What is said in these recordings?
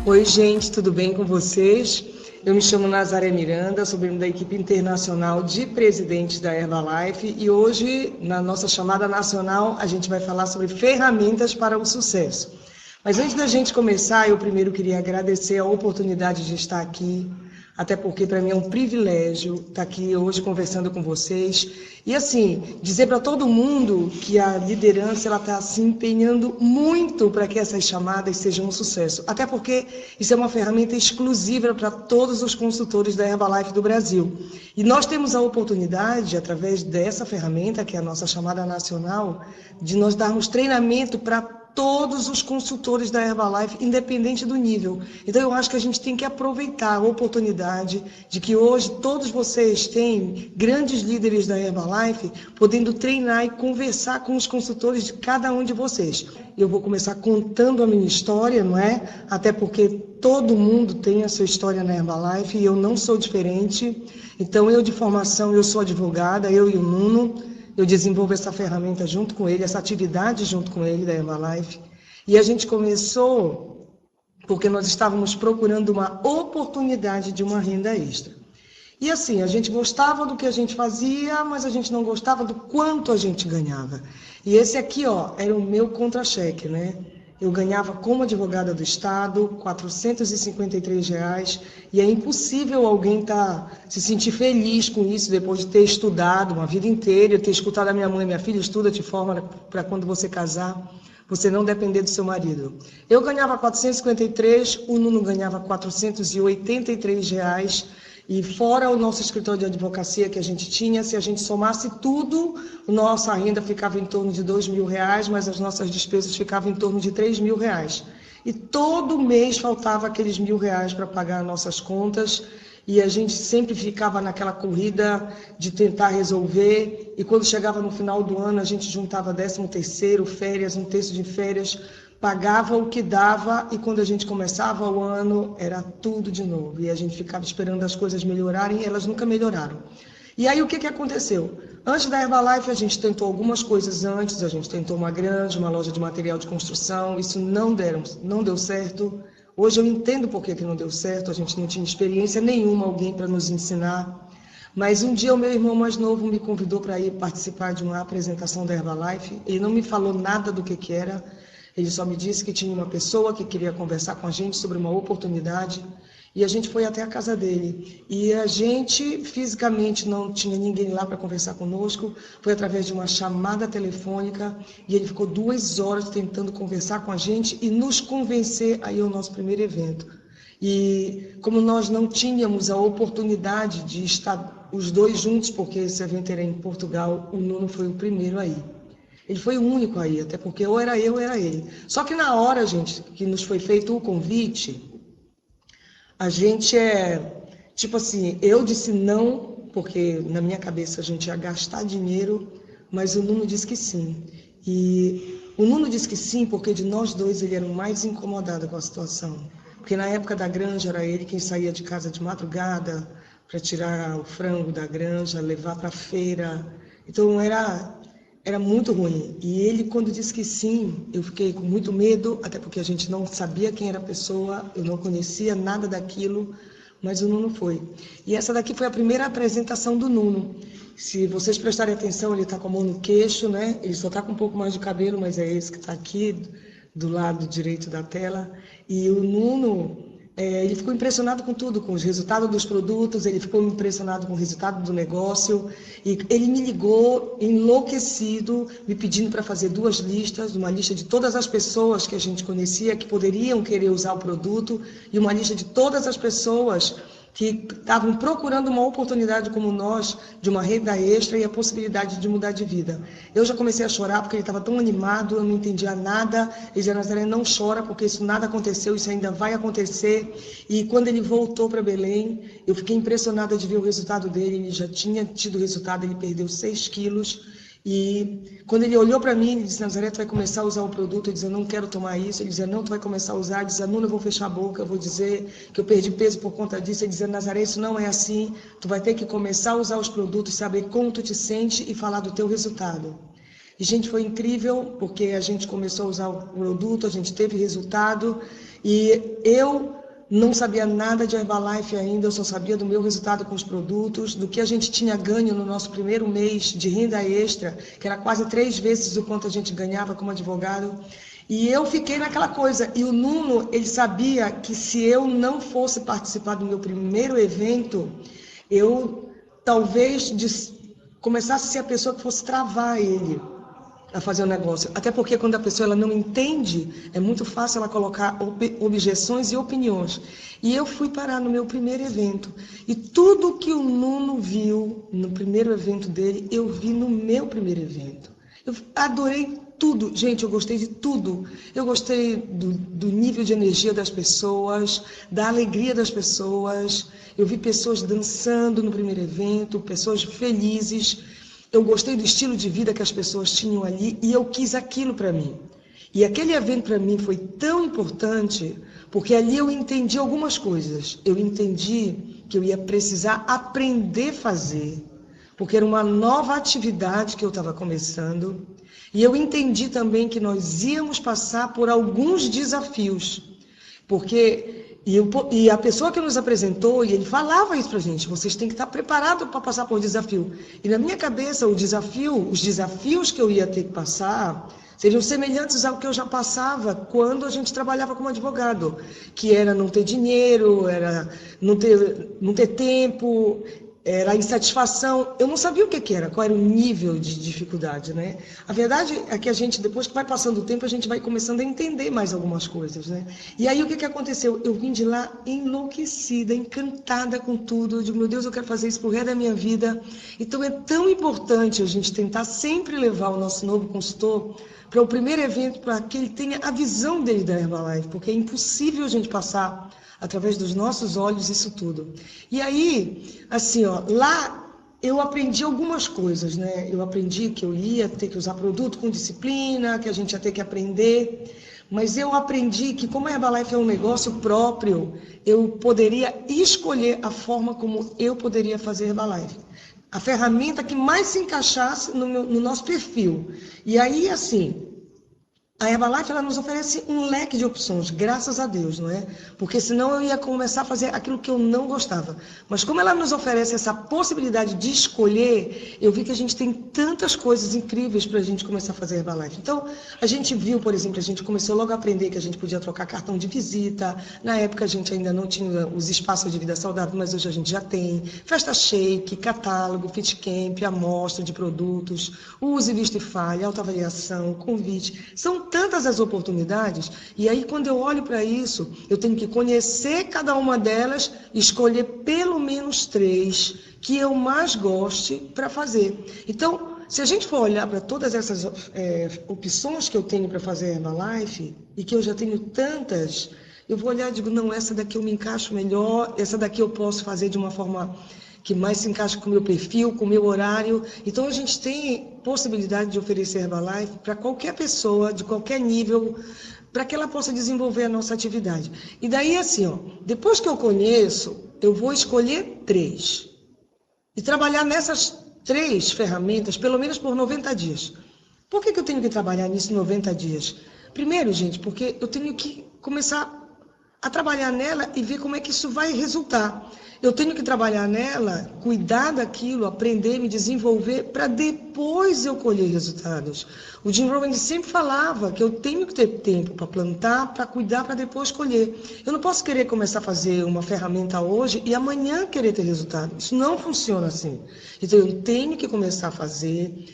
Oi, gente, tudo bem com vocês? Eu me chamo Nazaré Miranda, sou membro da equipe internacional de presidentes da Herbalife e hoje, na nossa chamada nacional, a gente vai falar sobre ferramentas para o sucesso. Mas antes da gente começar, eu primeiro queria agradecer a oportunidade de estar aqui, até porque para mim é um privilégio estar aqui hoje conversando com vocês. E assim, dizer para todo mundo que a liderança ela está se empenhando muito para que essas chamadas sejam um sucesso. Até porque isso é uma ferramenta exclusiva para todos os consultores da Herbalife do Brasil. E nós temos a oportunidade, através dessa ferramenta, que é a nossa chamada nacional, de nós darmos treinamento para todos os consultores da Herbalife, independente do nível. Então, eu acho que a gente tem que aproveitar a oportunidade de que hoje todos vocês têm grandes líderes da Herbalife podendo treinar e conversar com os consultores de cada um de vocês. Eu vou começar contando a minha história, não é? Até porque todo mundo tem a sua história na Herbalife e eu não sou diferente. Então, eu de formação, eu sou advogada, eu e o Nuno. Eu desenvolvo essa ferramenta junto com ele, essa atividade junto com ele da Herbalife. E a gente começou porque nós estávamos procurando uma oportunidade de uma renda extra. E assim, a gente gostava do que a gente fazia, mas a gente não gostava do quanto a gente ganhava. E esse aqui, ó, era o meu contra-cheque, né? Eu ganhava como advogada do Estado R$ 453, e é impossível alguém se sentir feliz com isso depois de ter estudado uma vida inteira, ter escutado a minha mãe: minha filha, estuda, te forma para quando você casar, você não depender do seu marido. Eu ganhava 453, o Nuno ganhava R$ 483, e fora o nosso escritório de advocacia que a gente tinha, se a gente somasse tudo, a nossa renda ficava em torno de R$ 2.000, mas as nossas despesas ficavam em torno de R$ 3.000. E todo mês faltava aqueles R$ 1.000 para pagar as nossas contas, e a gente sempre ficava naquela corrida de tentar resolver, e quando chegava no final do ano, a gente juntava 13º, férias, um terço de férias, pagava o que dava, e quando a gente começava o ano, era tudo de novo. E a gente ficava esperando as coisas melhorarem, e elas nunca melhoraram. E aí o que aconteceu? Antes da Herbalife, a gente tentou algumas coisas antes, a gente tentou uma granja, uma loja de material de construção, isso não deu certo. Hoje eu entendo por que não deu certo, a gente não tinha experiência nenhuma, alguém para nos ensinar. Mas um dia o meu irmão mais novo me convidou para ir participar de uma apresentação da Herbalife, ele não me falou nada do que era. Ele só me disse que tinha uma pessoa que queria conversar com a gente sobre uma oportunidade, e a gente foi até a casa dele. E a gente, fisicamente, não tinha ninguém lá para conversar conosco, foi através de uma chamada telefônica, e ele ficou 2 horas tentando conversar com a gente e nos convencer a ir ao nosso primeiro evento. E como nós não tínhamos a oportunidade de estar os dois juntos, porque esse evento era em Portugal, o Nuno foi o primeiro a ir. Ele foi o único aí, até porque ou era eu ou era ele. Só que na hora, gente, que nos foi feito o convite, a gente tipo assim, eu disse não, porque na minha cabeça a gente ia gastar dinheiro, mas o Nuno disse que sim. E o Nuno disse que sim porque de nós dois ele era o mais incomodado com a situação. Porque na época da granja era ele quem saía de casa de madrugada para tirar o frango da granja, levar para a feira. Então era muito ruim. E ele, quando disse que sim, eu fiquei com muito medo, até porque a gente não sabia quem era a pessoa, eu não conhecia nada daquilo, mas o Nuno foi. E essa daqui foi a primeira apresentação do Nuno. Se vocês prestarem atenção, ele está com a mão no queixo, né? Ele só está com um pouco mais de cabelo, mas é esse que está aqui, do lado direito da tela. E o Nuno, ele ficou impressionado com tudo, com os resultados dos produtos, ele ficou impressionado com o resultado do negócio, e ele me ligou enlouquecido, me pedindo para fazer 2 listas, uma lista de todas as pessoas que a gente conhecia que poderiam querer usar o produto, e uma lista de todas as pessoas que estavam procurando uma oportunidade como nós, de uma renda extra e a possibilidade de mudar de vida. Eu já comecei a chorar porque ele estava tão animado, eu não entendia nada. Ele dizia: Nazaré, não chora porque isso nada aconteceu, isso ainda vai acontecer. E quando ele voltou para Belém, eu fiquei impressionada de ver o resultado dele. Ele já tinha tido resultado, ele perdeu 6 quilos. E quando ele olhou para mim, ele disse: Nazaré, tu vai começar a usar o produto. Eu dizia: não quero tomar isso. Ele dizia: não, tu vai começar a usar. Eu dizia: Nuno, eu vou fechar a boca, eu vou dizer que eu perdi peso por conta disso. Ele dizia: Nazaré, isso não é assim, tu vai ter que começar a usar os produtos, saber como tu te sente e falar do teu resultado. E, gente, foi incrível, porque a gente começou a usar o produto, a gente teve resultado, e eu não sabia nada de Herbalife ainda, eu só sabia do meu resultado com os produtos, do que a gente tinha ganho no nosso primeiro mês de renda extra, que era quase 3 vezes o quanto a gente ganhava como advogado. E eu fiquei naquela coisa. E o Nuno, ele sabia que se eu não fosse participar do meu primeiro evento, eu talvez começasse a ser a pessoa que fosse travar ele a fazer o negócio. Até porque quando a pessoa ela não entende, é muito fácil ela colocar objeções e opiniões. E eu fui parar no meu primeiro evento. E tudo que o Nuno viu no primeiro evento dele, eu vi no meu primeiro evento. Eu adorei tudo. Gente, eu gostei de tudo. Eu gostei do nível de energia das pessoas, da alegria das pessoas. Eu vi pessoas dançando no primeiro evento, pessoas felizes. Eu gostei do estilo de vida que as pessoas tinham ali e eu quis aquilo para mim. E aquele evento para mim foi tão importante, porque ali eu entendi algumas coisas. Eu entendi que eu ia precisar aprender a fazer, porque era uma nova atividade que eu estava começando. E eu entendi também que nós íamos passar por alguns desafios, porque e a pessoa que nos apresentou, e ele falava isso para a gente, vocês têm que estar preparados para passar por desafio. E na minha cabeça, os desafios que eu ia ter que passar, seriam semelhantes ao que eu já passava quando a gente trabalhava como advogado, que era não ter dinheiro, era não ter tempo, era a insatisfação. Eu não sabia o que era, qual era o nível de dificuldade, né? A verdade é que a gente, depois que vai passando o tempo, a gente vai começando a entender mais algumas coisas, né? E aí o que aconteceu? Eu vim de lá enlouquecida, encantada com tudo. Eu digo, meu Deus, eu quero fazer isso pro resto da minha vida. Então é tão importante a gente tentar sempre levar o nosso novo consultor para o primeiro evento, para que ele tenha a visão dele da Herbalife, porque é impossível a gente passar através dos nossos olhos isso tudo. E aí, assim, ó, lá eu aprendi algumas coisas, né? Eu aprendi que eu ia ter que usar produto com disciplina, que a gente ia ter que aprender, mas eu aprendi que como a Herbalife é um negócio próprio, eu poderia escolher a forma como eu poderia fazer Herbalife. A ferramenta que mais se encaixasse no nosso perfil. E aí, assim, a Herbalife ela nos oferece um leque de opções, graças a Deus, não é? Porque senão eu ia começar a fazer aquilo que eu não gostava. Mas como ela nos oferece essa possibilidade de escolher, eu vi que a gente tem tantas coisas incríveis para a gente começar a fazer Herbalife. Então, a gente viu, por exemplo, a gente começou logo a aprender que a gente podia trocar cartão de visita. Na época a gente ainda não tinha os espaços de vida saudável, mas hoje a gente já tem. Festa shake, catálogo, fit camp, amostra de produtos, use, vista e falha, autoavaliação, convite. São tantas as oportunidades, e aí quando eu olho para isso, eu tenho que conhecer cada uma delas, escolher pelo menos 3 que eu mais goste para fazer. Então, se a gente for olhar para todas essas opções que eu tenho para fazer Herbalife, e que eu já tenho tantas, eu vou olhar e digo, não, essa daqui eu me encaixo melhor, essa daqui eu posso fazer de uma forma que mais se encaixa com o meu perfil, com o meu horário. Então, a gente tem possibilidade de oferecer Herbalife para qualquer pessoa, de qualquer nível, para que ela possa desenvolver a nossa atividade. E daí, assim, ó, depois que eu conheço, eu vou escolher 3. E trabalhar nessas 3 ferramentas, pelo menos por 90 dias. Por que eu tenho que trabalhar nisso 90 dias? Primeiro, gente, porque eu tenho que começar a trabalhar nela e ver como é que isso vai resultar. Eu tenho que trabalhar nela, cuidar daquilo, aprender, me desenvolver, para depois eu colher resultados. O Jim Rohn sempre falava que eu tenho que ter tempo para plantar, para cuidar, para depois colher. Eu não posso querer começar a fazer uma ferramenta hoje e amanhã querer ter resultado. Isso não funciona assim. Então, eu tenho que começar a fazer,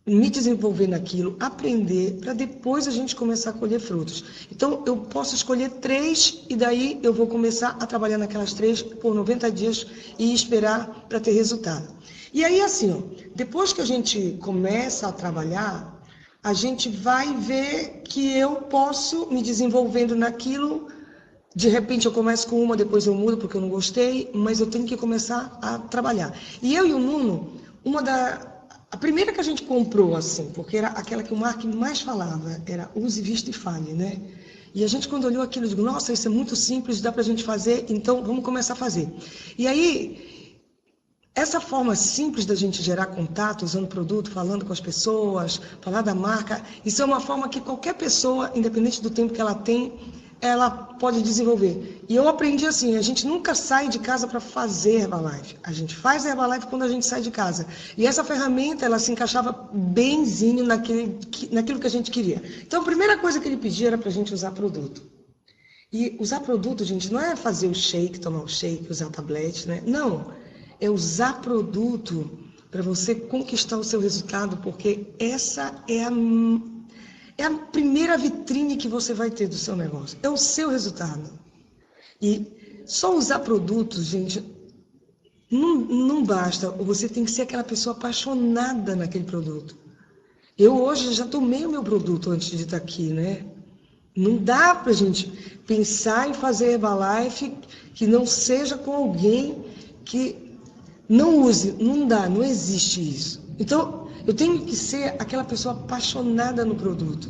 me desenvolver naquilo, aprender, para depois a gente começar a colher frutos. Então, eu posso escolher 3 e daí eu vou começar a trabalhar naquelas 3 por 90 dias e esperar para ter resultado. E aí, assim, ó, depois que a gente começa a trabalhar, a gente vai ver que eu posso me desenvolvendo naquilo. De repente eu começo com uma, depois eu mudo porque eu não gostei, mas eu tenho que começar a trabalhar. E eu e o Nuno, a primeira que a gente comprou, assim, porque era aquela que o Mark mais falava, era use, vista e fale, né? E a gente, quando olhou aquilo, digo, nossa, isso é muito simples, dá pra gente fazer, então vamos começar a fazer. E aí, essa forma simples da gente gerar contato, usando o produto, falando com as pessoas, falar da marca, isso é uma forma que qualquer pessoa, independente do tempo que ela tem, ela pode desenvolver. E eu aprendi assim, a gente nunca sai de casa para fazer Herbalife. A gente faz Herbalife quando a gente sai de casa. E essa ferramenta, ela se encaixava benzinho naquilo que a gente queria. Então, a primeira coisa que ele pedia era para a gente usar produto. E usar produto, gente, não é fazer o shake, tomar o shake, usar tablete, né? Não, é usar produto para você conquistar o seu resultado, porque essa é a primeira vitrine que você vai ter do seu negócio. É o seu resultado. E só usar produtos, gente, não basta. Você tem que ser aquela pessoa apaixonada naquele produto. Eu hoje já tomei o meu produto antes de estar aqui, né? Não dá pra gente pensar em fazer Herbalife que não seja com alguém que não use. Não dá, não existe isso. Então, eu tenho que ser aquela pessoa apaixonada no produto,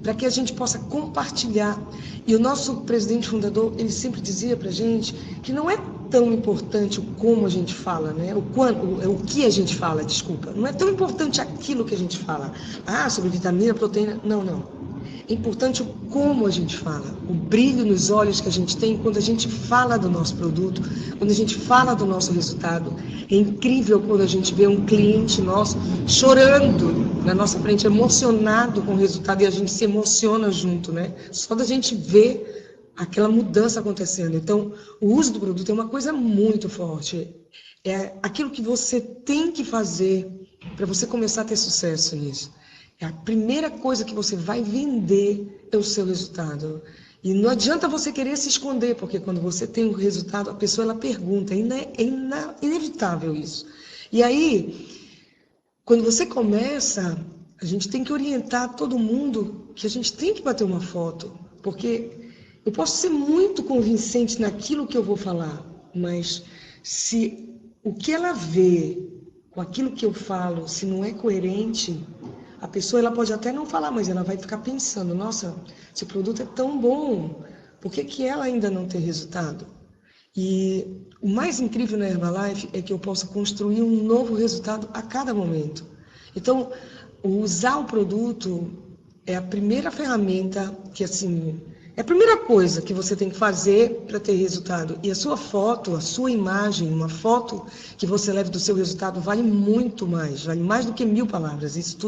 para que a gente possa compartilhar. E o nosso presidente fundador, ele sempre dizia pra gente que não é tão importante o como a gente fala, né? O que a gente fala, desculpa. Não é tão importante aquilo que a gente fala. Ah, sobre vitamina, proteína. Não. É importante o como a gente fala, o brilho nos olhos que a gente tem quando a gente fala do nosso produto, quando a gente fala do nosso resultado. É incrível quando a gente vê um cliente nosso chorando na nossa frente, emocionado com o resultado, e a gente se emociona junto, né? Só da gente ver aquela mudança acontecendo. Então, o uso do produto é uma coisa muito forte. É aquilo que você tem que fazer para você começar a ter sucesso nisso. A primeira coisa que você vai vender é o seu resultado. E não adianta você querer se esconder, porque quando você tem um resultado, a pessoa ela pergunta, é inevitável isso. E aí, quando você começa, a gente tem que orientar todo mundo que a gente tem que bater uma foto, porque eu posso ser muito convincente naquilo que eu vou falar, mas se o que ela vê com aquilo que eu falo, se não é coerente, a pessoa ela pode até não falar, mas ela vai ficar pensando, nossa, esse produto é tão bom, por que ela ainda não tem resultado? E o mais incrível na Herbalife é que eu posso construir um novo resultado a cada momento. Então, usar o produto é a primeira ferramenta que, assim, é a primeira coisa que você tem que fazer para ter resultado. E a sua foto, a sua imagem, uma foto que você leve do seu resultado vale muito mais, vale mais do que 1000 palavras. Isso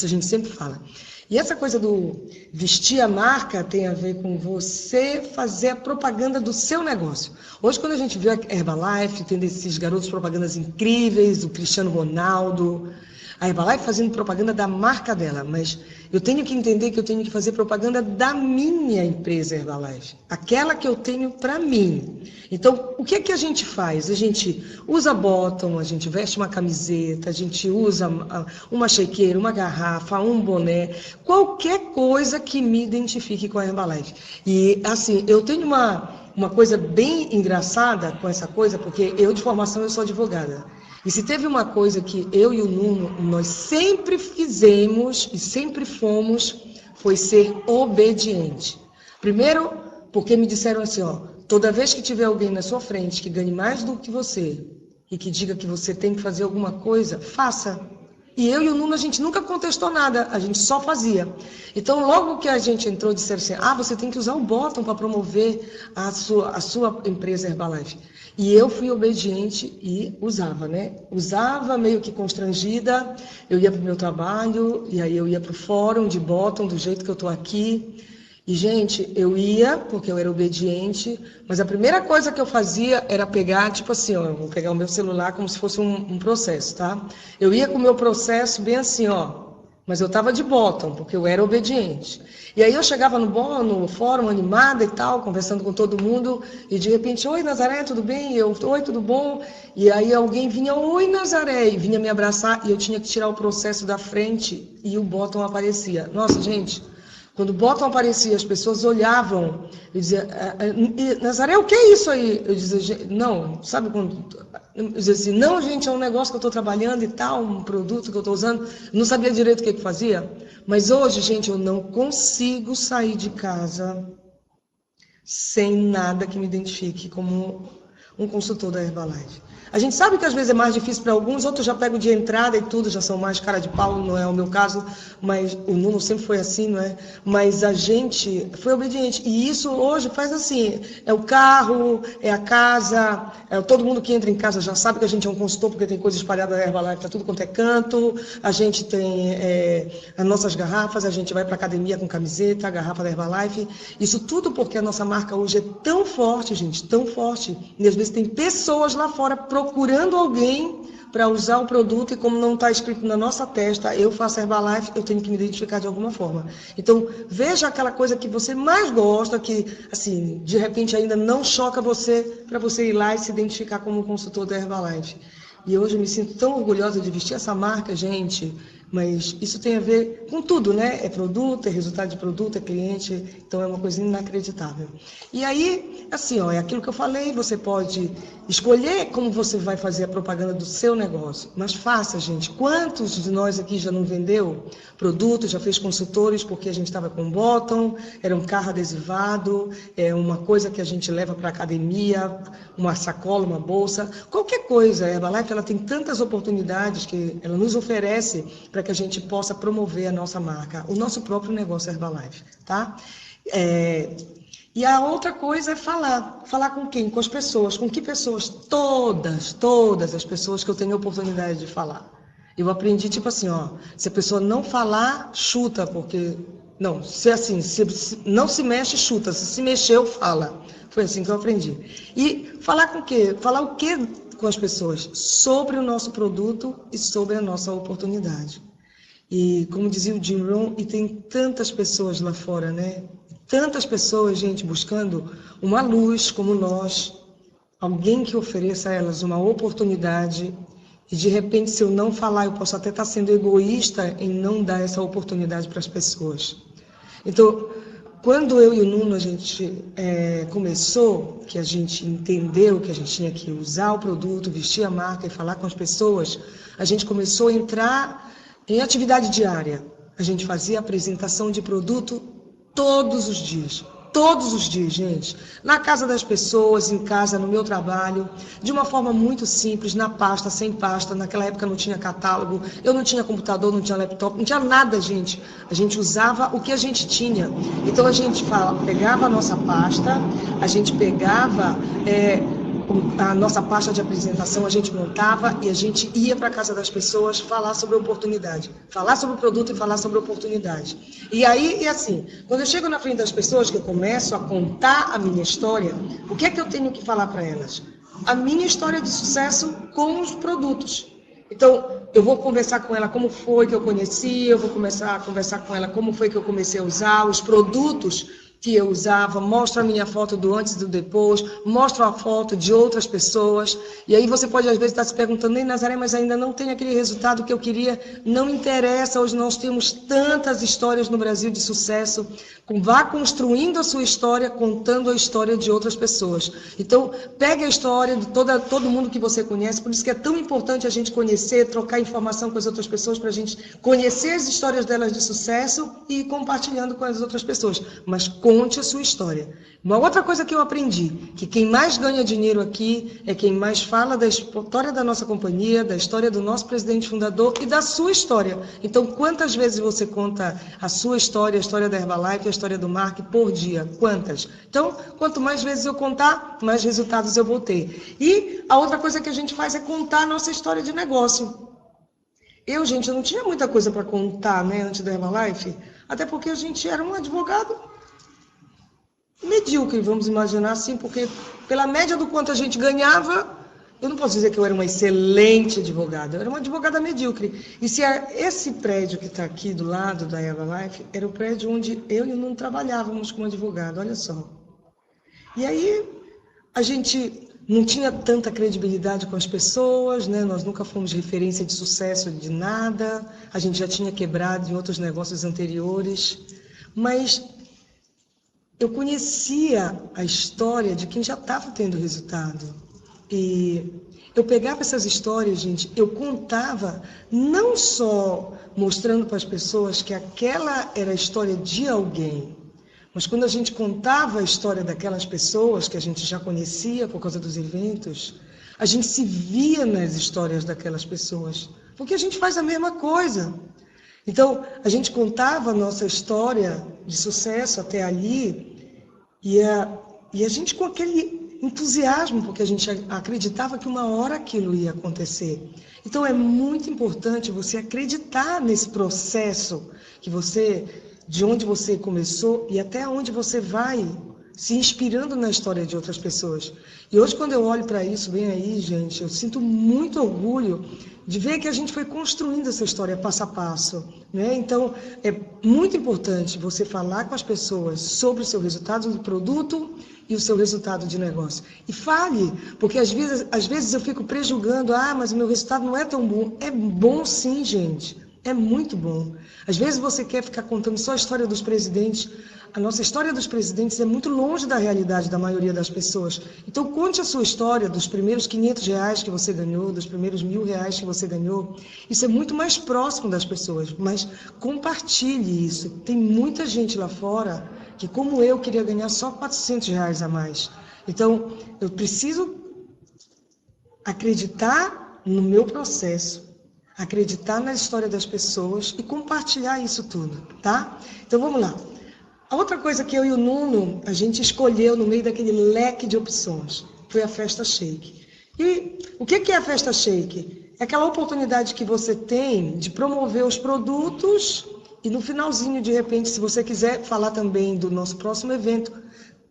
a gente sempre fala. E essa coisa do vestir a marca tem a ver com você fazer a propaganda do seu negócio. Hoje, quando a gente vê a Herbalife, tendo esses garotos propagandas incríveis, o Cristiano Ronaldo, a Herbalife fazendo propaganda da marca dela, mas eu tenho que entender que eu tenho que fazer propaganda da minha empresa Herbalife, aquela que eu tenho para mim. Então, o que é que a gente faz? A gente usa bottom, a gente veste uma camiseta, a gente usa uma shakeira, uma garrafa, um boné, qualquer coisa que me identifique com a Herbalife. E, assim, eu tenho uma coisa bem engraçada com essa coisa, porque eu, de formação, eu sou advogada. E se teve uma coisa que eu e o Nuno, nós sempre fizemos e sempre fomos, foi ser obediente. Primeiro, porque me disseram assim, ó, toda vez que tiver alguém na sua frente que ganhe mais do que você e que diga que você tem que fazer alguma coisa, faça. E eu e o Nuno, a gente nunca contestou nada, a gente só fazia. Então, logo que a gente entrou, disseram assim, você tem que usar o bottom para promover a sua empresa Herbalife. E eu fui obediente e usava, né? Usava meio que constrangida, eu ia para o meu trabalho, e aí eu ia para o fórum de bottom, do jeito que eu estou aqui. E, gente, eu ia, porque eu era obediente, mas a primeira coisa que eu fazia era pegar, tipo assim, ó, vou pegar o meu celular como se fosse um processo, tá? Eu ia com o meu processo bem assim, ó, mas eu estava de bottom, porque eu era obediente. E aí eu chegava no fórum animada e tal, conversando com todo mundo, e de repente, oi Nazaré, tudo bem? E eu, oi, tudo bom? E aí alguém vinha, oi Nazaré, e vinha me abraçar, e eu tinha que tirar o processo da frente, e o bottom aparecia. Nossa, gente, quando o bottom aparecia, as pessoas olhavam e diziam, Nazaré, o que é isso aí? Eu dizia, não, sabe quando... Eu dizia assim, não, gente, é um negócio que eu estou trabalhando e tal, um produto que eu estou usando. Não sabia direito o que fazia. Mas hoje, gente, eu não consigo sair de casa sem nada que me identifique como um consultor da Herbalife. A gente sabe que às vezes é mais difícil para alguns, outros já pegam de entrada e tudo, já são mais cara de pau, não é o meu caso, mas o Nuno sempre foi assim, não é? Mas a gente foi obediente. E isso hoje faz assim, é o carro, é a casa, todo mundo que entra em casa já sabe que a gente é um consultor, porque tem coisa espalhada da Herbalife para tudo quanto é canto, a gente tem as nossas garrafas, a gente vai para academia com camiseta, a garrafa da Herbalife, isso tudo porque a nossa marca hoje é tão forte, gente, tão forte, e às vezes tem pessoas lá fora procurando alguém para usar o produto e como não está escrito na nossa testa, eu faço Herbalife, eu tenho que me identificar de alguma forma. Então, veja aquela coisa que você mais gosta, que, assim, de repente ainda não choca você, para você ir lá e se identificar como consultor da Herbalife. E hoje eu me sinto tão orgulhosa de vestir essa marca, gente, mas isso tem a ver com tudo, né? É produto, é resultado de produto, é cliente, então é uma coisa inacreditável. E aí, assim, ó, é aquilo que eu falei, você pode escolher como você vai fazer a propaganda do seu negócio, mas faça, gente. Quantos de nós aqui já não vendeu produtos, já fez consultores porque a gente estava com bottom, era um carro adesivado, é uma coisa que a gente leva para a academia, uma sacola, uma bolsa, qualquer coisa. A Herbalife, ela tem tantas oportunidades que ela nos oferece para que a gente possa promover a nossa marca, o nosso próprio negócio Herbalife, tá? E a outra coisa é falar. Falar com quem? Com as pessoas. Com que pessoas? Todas as pessoas que eu tenho a oportunidade de falar. Eu aprendi, tipo assim, ó, se a pessoa não falar, chuta, porque... Não, se assim, se não se mexe, chuta. Se mexeu, fala. Foi assim que eu aprendi. E falar com o quê? Falar o quê com as pessoas? Sobre o nosso produto e sobre a nossa oportunidade. E como dizia o Jim Rohn, e tem tantas pessoas lá fora, né? Tantas pessoas, gente, buscando uma luz como nós, alguém que ofereça a elas uma oportunidade. E de repente, se eu não falar, eu posso até estar sendo egoísta em não dar essa oportunidade para as pessoas. Então, quando eu e o Nuno a gente começou, que a gente entendeu que a gente tinha que usar o produto, vestir a marca e falar com as pessoas, a gente começou a entrar em atividade diária. A gente fazia apresentação de produto todos os dias. Todos os dias, gente. Na casa das pessoas, em casa, no meu trabalho, de uma forma muito simples, na pasta, sem pasta. Naquela época não tinha catálogo, eu não tinha computador, não tinha laptop, não tinha nada, gente. A gente usava o que a gente tinha. Então a gente pegava a nossa pasta, a gente pegava a nossa pasta de apresentação, a gente montava e a gente ia para a casa das pessoas falar sobre a oportunidade, falar sobre o produto e falar sobre a oportunidade. E aí, assim, quando eu chego na frente das pessoas, que eu começo a contar a minha história, o que é que eu tenho que falar para elas? A minha história de sucesso com os produtos. Então, eu vou conversar com ela como foi que eu conheci, eu vou começar a conversar com ela como foi que eu comecei a usar os produtos que eu usava, mostro a minha foto do antes e do depois, mostro a foto de outras pessoas, e aí você pode às vezes estar se perguntando, nem Nazaré, mas ainda não tem aquele resultado que eu queria, não interessa, hoje nós temos tantas histórias no Brasil de sucesso, vá construindo a sua história, contando a história de outras pessoas. Então, pegue a história de todo mundo que você conhece, por isso que é tão importante a gente conhecer, trocar informação com as outras pessoas, para a gente conhecer as histórias delas de sucesso e ir compartilhando com as outras pessoas, mas conte a sua história. Uma outra coisa que eu aprendi, que quem mais ganha dinheiro aqui é quem mais fala da história da nossa companhia, da história do nosso presidente fundador e da sua história. Então, quantas vezes você conta a sua história, a história da Herbalife, a história do Mark por dia? Quantas? Então, quanto mais vezes eu contar, mais resultados eu vou ter. E a outra coisa que a gente faz é contar a nossa história de negócio. Eu não tinha muita coisa para contar, né, antes da Herbalife, até porque a gente era um advogado medíocre, vamos imaginar assim, porque pela média do quanto a gente ganhava, eu não posso dizer que eu era uma excelente advogada, eu era uma advogada medíocre. E se esse prédio que está aqui do lado da Herbalife, era o prédio onde eu e o Nuno trabalhávamos como advogado, olha só. E aí a gente não tinha tanta credibilidade com as pessoas, né? Nós nunca fomos referência de sucesso de nada, a gente já tinha quebrado em outros negócios anteriores, mas eu conhecia a história de quem já estava tendo resultado. E eu pegava essas histórias, gente, eu contava não só mostrando para as pessoas que aquela era a história de alguém, Mas quando a gente contava a história daquelas pessoas que a gente já conhecia por causa dos eventos, a gente se via nas histórias daquelas pessoas, porque a gente faz a mesma coisa. Então, a gente contava a nossa história de sucesso até ali, e a gente com aquele entusiasmo, porque a gente acreditava que uma hora aquilo ia acontecer. Então, é muito importante você acreditar nesse processo de onde você começou e até onde você vai, se inspirando na história de outras pessoas. E hoje, quando eu olho para isso, bem aí, gente, eu sinto muito orgulho de ver que a gente foi construindo essa história passo a passo, né? Então, é muito importante você falar com as pessoas sobre o seu resultado do produto e o seu resultado de negócio. E fale, porque às vezes eu fico prejulgando, mas o meu resultado não é tão bom. É bom sim, gente. É muito bom. Às vezes você quer ficar contando só a história dos presidentes. A nossa história dos presidentes é muito longe da realidade da maioria das pessoas. Então, conte a sua história dos primeiros R$500 que você ganhou, dos primeiros R$1.000 que você ganhou. Isso é muito mais próximo das pessoas, mas compartilhe isso. Tem muita gente lá fora que, como eu, queria ganhar só R$400 a mais. Então, eu preciso acreditar no meu processo, acreditar na história das pessoas e compartilhar isso tudo, tá? Então, vamos lá. A outra coisa que eu e o Nuno, a gente escolheu no meio daquele leque de opções, foi a Festa Shake. E o que é a Festa Shake? É aquela oportunidade que você tem de promover os produtos e no finalzinho, de repente, se você quiser falar também do nosso próximo evento,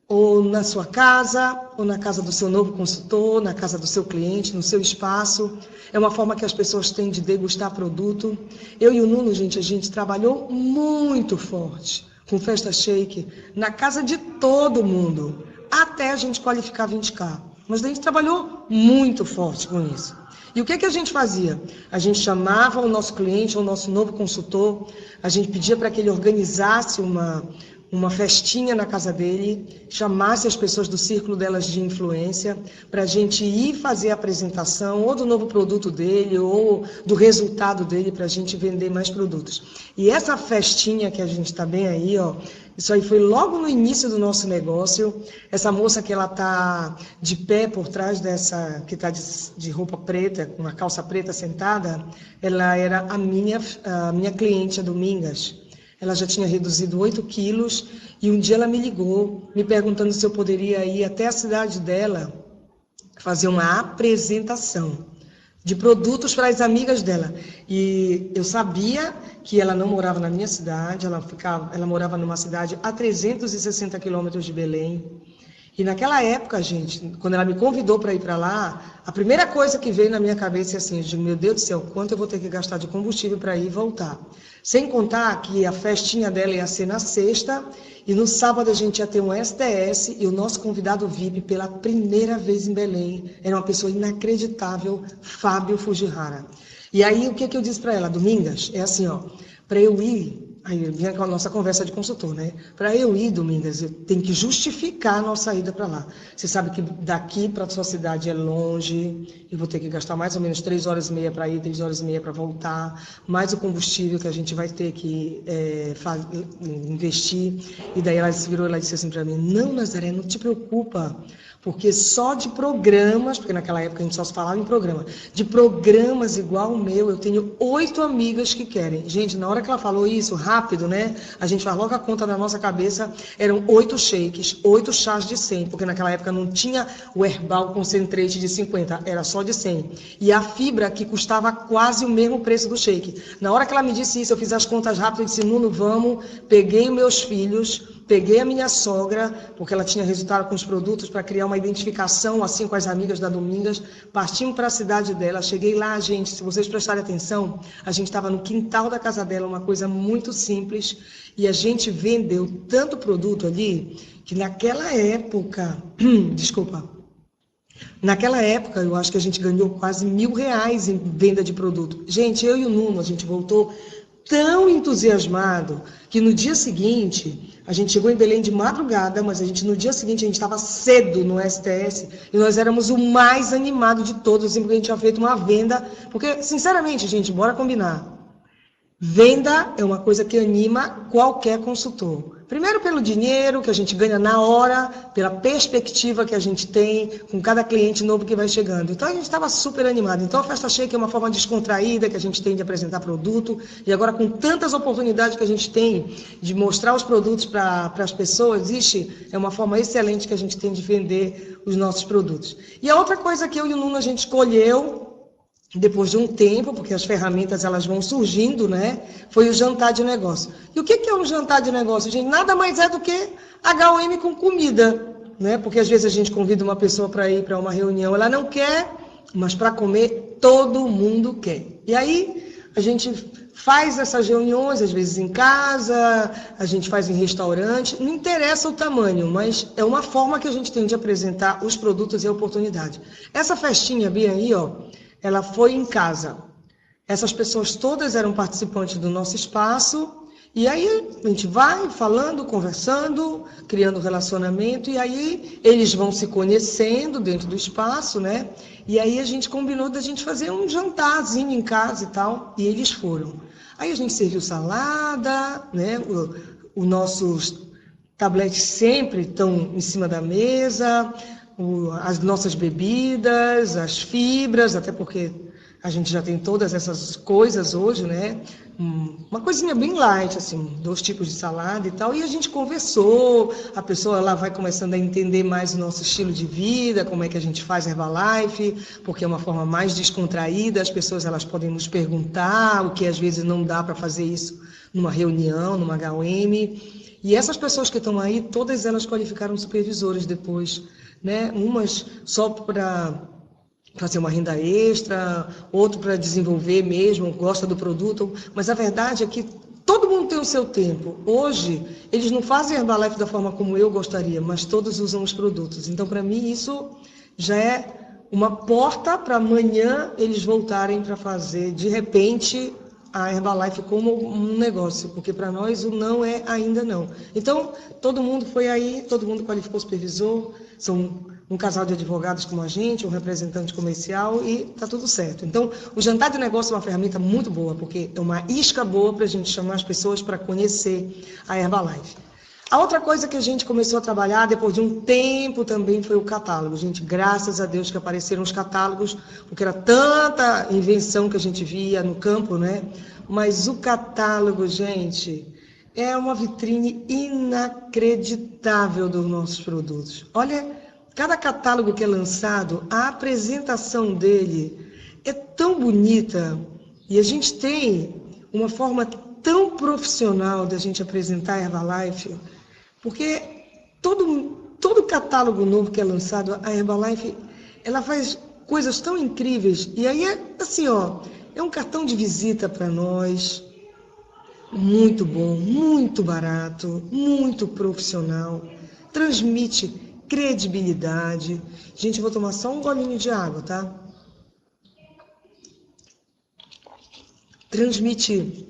ou na sua casa, ou na casa do seu novo consultor, na casa do seu cliente, no seu espaço. É uma forma que as pessoas têm de degustar produto. Eu e o Nuno, gente, a gente trabalhou muito forte com Festa Shake na casa de todo mundo, até a gente qualificar 20K. Mas a gente trabalhou muito forte com isso. E o que a gente fazia? A gente chamava o nosso cliente, o nosso novo consultor, a gente pedia para que ele organizasse uma festinha na casa dele, chamasse as pessoas do círculo delas de influência, para a gente ir fazer a apresentação ou do novo produto dele ou do resultado dele, para a gente vender mais produtos. E essa festinha que a gente está bem aí, isso aí foi logo no início do nosso negócio. Essa moça que ela está de pé por trás dessa, que está de roupa preta, com uma calça preta sentada, ela era a minha cliente, a Domingas. Ela já tinha reduzido 8 quilos e um dia ela me ligou, me perguntando se eu poderia ir até a cidade dela fazer uma apresentação de produtos para as amigas dela. E eu sabia que ela não morava na minha cidade, ela morava numa cidade a 360 quilômetros de Belém. E naquela época, gente, quando ela me convidou para ir para lá, a primeira coisa que veio na minha cabeça é assim, eu digo, meu Deus do céu, quanto eu vou ter que gastar de combustível para ir e voltar. Sem contar que a festinha dela ia ser na sexta, e no sábado a gente ia ter um STS, e o nosso convidado VIP, pela primeira vez em Belém, era uma pessoa inacreditável, Fábio Fujihara. E aí, o que eu disse para ela? Domingas, é assim, para eu ir... Aí vinha com a nossa conversa de consultor, né? Para eu ir, Domingas, eu tenho que justificar a nossa ida para lá. Você sabe que daqui para a sua cidade é longe, eu vou ter que gastar mais ou menos 3 horas e meia para ir, 3 horas e meia para voltar, mais o combustível que a gente vai ter que investir. E daí ela se virou e disse assim para mim, não, Nazaré, não te preocupa, porque só de programas, porque naquela época a gente só se falava em programa, de programas igual o meu, eu tenho 8 amigas que querem. Gente, na hora que ela falou isso, rápido, né? A gente faz logo a conta na nossa cabeça, eram 8 shakes, 8 chás de 100, porque naquela época não tinha o Herbal Concentrate de 50, era só de 100. E a fibra que custava quase o mesmo preço do shake. Na hora que ela me disse isso, eu fiz as contas rápido e disse, Nuno, vamos, peguei meus filhos, peguei a minha sogra, porque ela tinha resultado com os produtos para criar uma identificação assim com as amigas da Domingas, partimos para a cidade dela, cheguei lá, gente, se vocês prestarem atenção, a gente estava no quintal da casa dela, uma coisa muito simples, e a gente vendeu tanto produto ali, que naquela época, naquela época eu acho que a gente ganhou quase R$1.000 em venda de produto. Gente, eu e o Nuno, a gente voltou tão entusiasmado que no dia seguinte, a gente chegou em Belém de madrugada, mas no dia seguinte a gente estava cedo no STS e nós éramos o mais animado de todos, assim, porque a gente tinha feito uma venda, porque, sinceramente, gente, bora combinar. Venda é uma coisa que anima qualquer consultor. Primeiro pelo dinheiro que a gente ganha na hora, pela perspectiva que a gente tem com cada cliente novo que vai chegando. Então a gente estava super animado. Então a Festa Shake é uma forma descontraída que a gente tem de apresentar produto. E agora com tantas oportunidades que a gente tem de mostrar os produtos para as pessoas, é uma forma excelente que a gente tem de vender os nossos produtos. E a outra coisa que eu e o Nuno a gente escolheu, depois de um tempo, porque as ferramentas elas vão surgindo, né? Foi o jantar de negócio. E o que é um jantar de negócio, gente? Nada mais é do que HOM com comida, né? Porque às vezes a gente convida uma pessoa para ir para uma reunião, ela não quer, mas para comer todo mundo quer. E aí a gente faz essas reuniões, às vezes em casa, a gente faz em restaurante, não interessa o tamanho, mas é uma forma que a gente tem de apresentar os produtos e a oportunidade. Essa festinha bem aí, ó, ela foi em casa. Essas pessoas todas eram participantes do nosso espaço, e aí a gente vai falando, conversando, criando relacionamento, e aí eles vão se conhecendo dentro do espaço, né? E aí a gente combinou da gente fazer um jantarzinho em casa e tal, e eles foram. Aí a gente serviu salada, né? Os nossos tabletes sempre estão em cima da mesa, as nossas bebidas, as fibras, até porque a gente já tem todas essas coisas hoje, né? Uma coisinha bem light, assim, 2 tipos de salada e tal. E a gente conversou, a pessoa lá vai começando a entender mais o nosso estilo de vida, como é que a gente faz Herbalife, porque é uma forma mais descontraída, as pessoas elas podem nos perguntar, o que às vezes não dá para fazer isso numa reunião, numa HOM. E essas pessoas que estão aí, todas elas qualificaram supervisores depois, né? Umas só para fazer uma renda extra, outro para desenvolver mesmo, gosta do produto, mas a verdade é que todo mundo tem o seu tempo. Hoje, eles não fazem Herbalife da forma como eu gostaria, mas todos usam os produtos. Então, para mim, isso já é uma porta para amanhã eles voltarem para fazer, de repente, a Herbalife como um negócio, porque para nós o não é ainda não. Então, todo mundo foi aí, todo mundo qualificou o supervisor, são um casal de advogados como a gente, um representante comercial e está tudo certo. Então, o jantar de negócio é uma ferramenta muito boa, porque é uma isca boa para a gente chamar as pessoas para conhecer a Herbalife. A outra coisa que a gente começou a trabalhar depois de um tempo também foi o catálogo. Gente, graças a Deus que apareceram os catálogos, porque era tanta invenção que a gente via no campo, né? Mas o catálogo, gente, é uma vitrine inacreditável dos nossos produtos. Olha, cada catálogo que é lançado, a apresentação dele é tão bonita e a gente tem uma forma tão profissional da gente apresentar a Herbalife, porque todo catálogo novo que é lançado, a Herbalife, ela faz coisas tão incríveis. E aí é assim, ó, é um cartão de visita para nós, muito bom, muito barato, muito profissional, transmite credibilidade. Gente, eu vou tomar só um golinho de água, tá? Transmite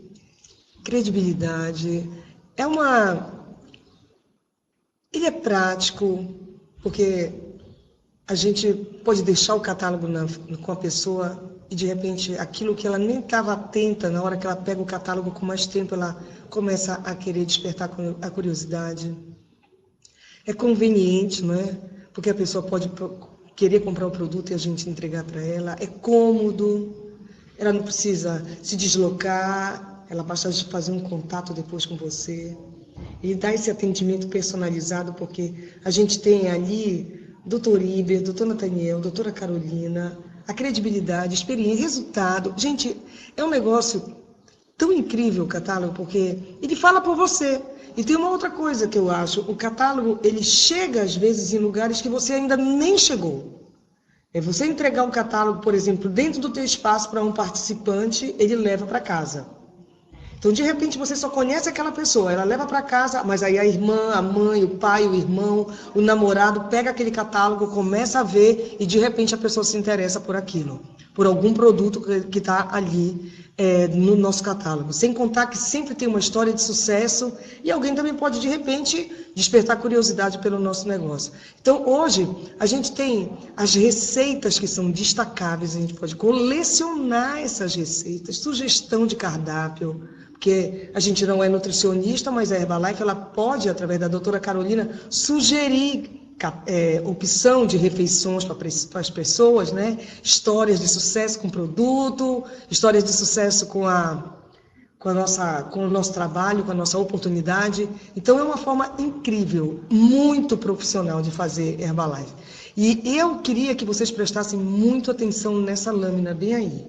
credibilidade. Ele é prático, porque a gente pode deixar o catálogo com a pessoa e, de repente, aquilo que ela nem estava atenta, na hora que ela pega o catálogo com mais tempo, ela começa a querer despertar a curiosidade. É conveniente, não é? Porque a pessoa pode querer comprar o produto e a gente entregar para ela. É cômodo, ela não precisa se deslocar, ela basta fazer um contato depois com você. E dá esse atendimento personalizado, porque a gente tem ali doutor Iber, doutor Nathaniel, doutora Carolina, a credibilidade, experiência, resultado. Gente, é um negócio tão incrível o catálogo, porque ele fala por você. E tem uma outra coisa que eu acho, o catálogo, ele chega às vezes em lugares que você ainda nem chegou. É você entregar um catálogo, por exemplo, dentro do teu espaço para um participante, ele leva para casa. Então, de repente, você só conhece aquela pessoa, ela leva para casa, mas aí a irmã, a mãe, o pai, o irmão, o namorado pega aquele catálogo, começa a ver e, de repente, a pessoa se interessa por aquilo, por algum produto que está ali no nosso catálogo. Sem contar que sempre tem uma história de sucesso e alguém também pode, de repente, despertar curiosidade pelo nosso negócio. Então, hoje, a gente tem as receitas que são destacáveis, a gente pode colecionar essas receitas, sugestão de cardápio, porque a gente não é nutricionista, mas a Herbalife ela pode, através da doutora Carolina, sugerir opção de refeições para as pessoas, né? Histórias de sucesso com o produto, histórias de sucesso com o nosso trabalho, com a nossa oportunidade. Então, é uma forma incrível, muito profissional de fazer Herbalife. E eu queria que vocês prestassem muito atenção nessa lâmina bem aí.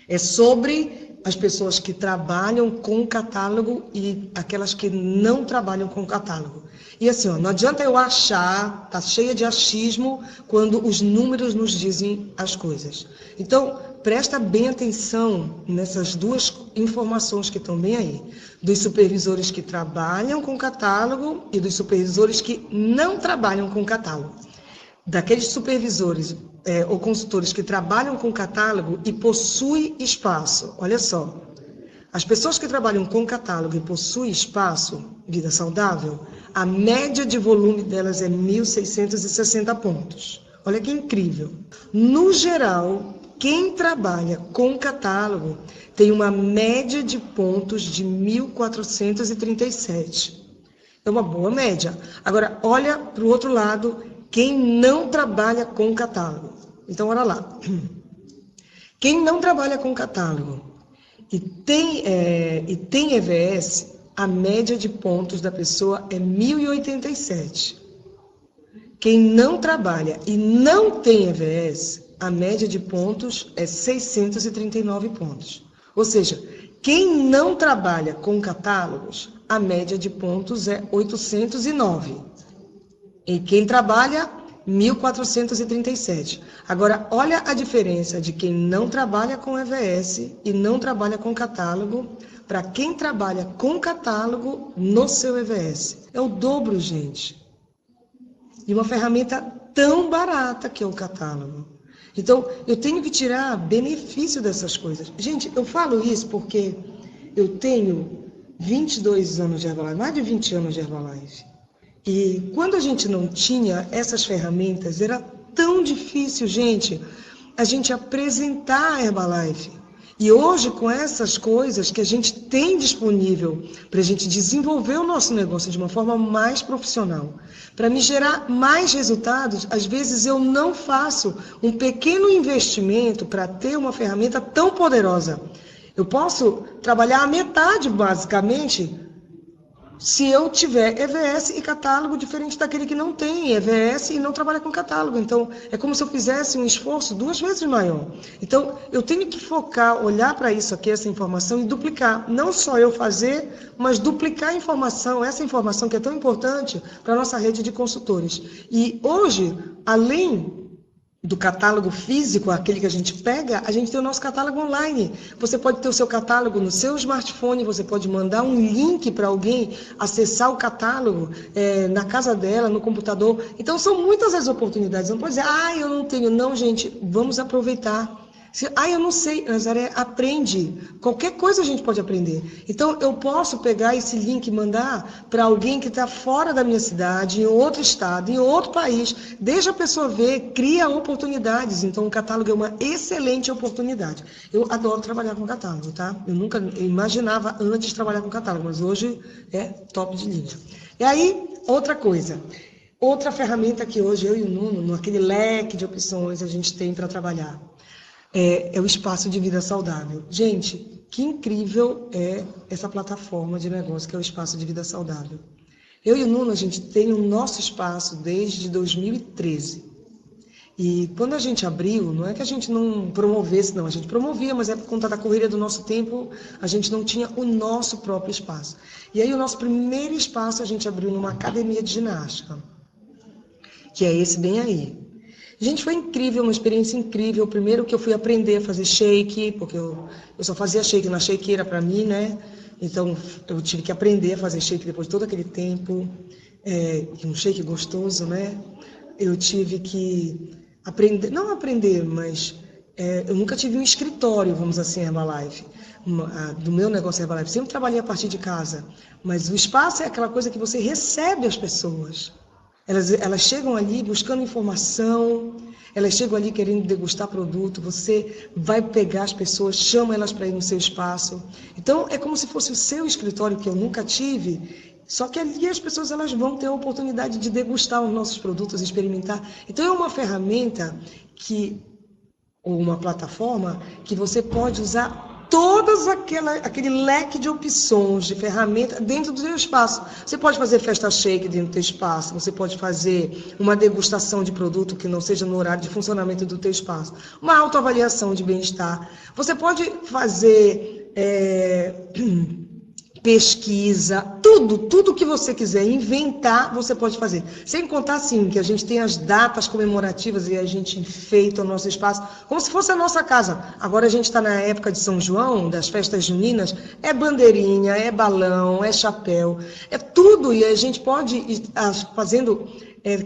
É sobre as pessoas que trabalham com o catálogo e aquelas que não trabalham com o catálogo. E assim, não adianta eu achar, tá cheia de achismo, quando os números nos dizem as coisas. Então, presta bem atenção nessas duas informações que estão bem aí. Dos supervisores que trabalham com catálogo e dos supervisores que não trabalham com catálogo. Daqueles supervisores ou consultores que trabalham com catálogo e possuem espaço. Olha só, as pessoas que trabalham com catálogo e possuem espaço, vida saudável, a média de volume delas é 1.660 pontos. Olha que incrível. No geral, quem trabalha com catálogo tem uma média de pontos de 1.437. É uma boa média. Agora, olha para o outro lado, quem não trabalha com catálogo. Então, olha lá. Quem não trabalha com catálogo e tem EVS, a média de pontos da pessoa é 1.087. Quem não trabalha e não tem EVS, a média de pontos é 639 pontos. Ou seja, quem não trabalha com catálogos, a média de pontos é 809. E quem trabalha, 1.437. Agora, olha a diferença de quem não trabalha com EVS e não trabalha com catálogo para quem trabalha com catálogo no seu EVS. É o dobro, gente. E uma ferramenta tão barata que é o catálogo. Então, eu tenho que tirar benefício dessas coisas. Gente, eu falo isso porque eu tenho 22 anos de Herbalife, mais de 20 anos de Herbalife. E quando a gente não tinha essas ferramentas, era tão difícil, gente, a gente apresentar a Herbalife. E hoje, com essas coisas que a gente tem disponível para a gente desenvolver o nosso negócio de uma forma mais profissional, para me gerar mais resultados, às vezes eu não faço um pequeno investimento para ter uma ferramenta tão poderosa. Eu posso trabalhar a metade, basicamente, se eu tiver EVS e catálogo diferente daquele que não tem EVS e não trabalha com catálogo. Então, é como se eu fizesse um esforço 2 vezes maior. Então, eu tenho que focar, olhar para isso aqui, essa informação, e duplicar. Não só eu fazer, mas duplicar a informação, essa informação que é tão importante para a nossa rede de consultores. E hoje, além do catálogo físico, aquele que a gente pega, a gente tem o nosso catálogo online. Você pode ter o seu catálogo no seu smartphone, você pode mandar um link para alguém acessar o catálogo na casa dela, no computador. Então, são muitas as oportunidades. Não pode dizer, eu não tenho. Não, gente, vamos aproveitar. Eu não sei, Nazaré, aprende. Qualquer coisa a gente pode aprender. Então, eu posso pegar esse link e mandar para alguém que está fora da minha cidade, em outro estado, em outro país. Deixa a pessoa ver, cria oportunidades. Então, o catálogo é uma excelente oportunidade. Eu adoro trabalhar com catálogo, tá? Eu nunca imaginava antes trabalhar com catálogo, mas hoje é top de linha. E aí, outra coisa. Outra ferramenta que hoje eu e o Nuno, naquele leque de opções, a gente tem para trabalhar. É o espaço de vida saudável. Gente, que incrível é essa plataforma de negócio que é o espaço de vida saudável. Eu e o Nuno, a gente tem o nosso espaço desde 2013. E quando a gente abriu, não é que a gente não promovesse, não, a gente promovia, mas é por conta da correria do nosso tempo, a gente não tinha o nosso próprio espaço. E aí o nosso primeiro espaço a gente abriu numa academia de ginástica, que é esse bem aí. Gente, foi incrível, uma experiência incrível. Primeiro que eu fui aprender a fazer shake, porque eu só fazia shake na shakeira para mim, né? Então, eu tive que aprender a fazer shake depois de todo aquele tempo. Um shake gostoso, né? Eu tive que aprender, não aprender, mas eu nunca tive um escritório, vamos assim, Herbalife, do meu negócio Herbalife. Sempre trabalhei a partir de casa, mas o espaço é aquela coisa que você recebe as pessoas. Elas chegam ali buscando informação, elas chegam ali querendo degustar produto, você vai pegar as pessoas, chama elas para ir no seu espaço. Então, é como se fosse o seu escritório, que eu nunca tive, só que ali as pessoas elas vão ter a oportunidade de degustar os nossos produtos, experimentar. Então, é uma ferramenta ou uma plataforma que você pode usar aquele leque de opções, de ferramentas dentro do seu espaço. Você pode fazer festa shake dentro do seu espaço, você pode fazer uma degustação de produto que não seja no horário de funcionamento do teu espaço, uma autoavaliação de bem-estar. Você pode fazer pesquisa, tudo que você quiser inventar, você pode fazer. Sem contar, assim, que a gente tem as datas comemorativas e a gente enfeita o nosso espaço, como se fosse a nossa casa. Agora a gente está na época de São João, das festas juninas, é bandeirinha, é balão, é chapéu, é tudo, e a gente pode ir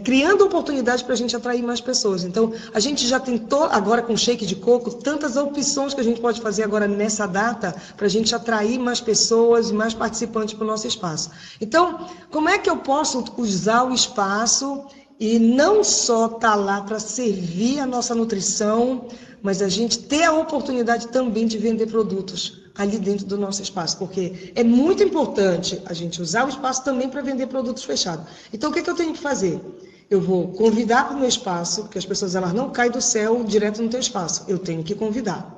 criando oportunidades para a gente atrair mais pessoas. Então, a gente já tentou, agora com shake de coco, tantas opções que a gente pode fazer agora nessa data para a gente atrair mais pessoas e mais participantes para o nosso espaço. Então, como é que eu posso usar o espaço e não só estar lá para servir a nossa nutrição, mas a gente ter a oportunidade também de vender produtos ali dentro do nosso espaço, porque é muito importante a gente usar o espaço também para vender produtos fechados. Então, o que eu tenho que fazer? Eu vou convidar para o meu espaço, porque as pessoas elas não caem do céu direto no teu espaço. Eu tenho que convidar.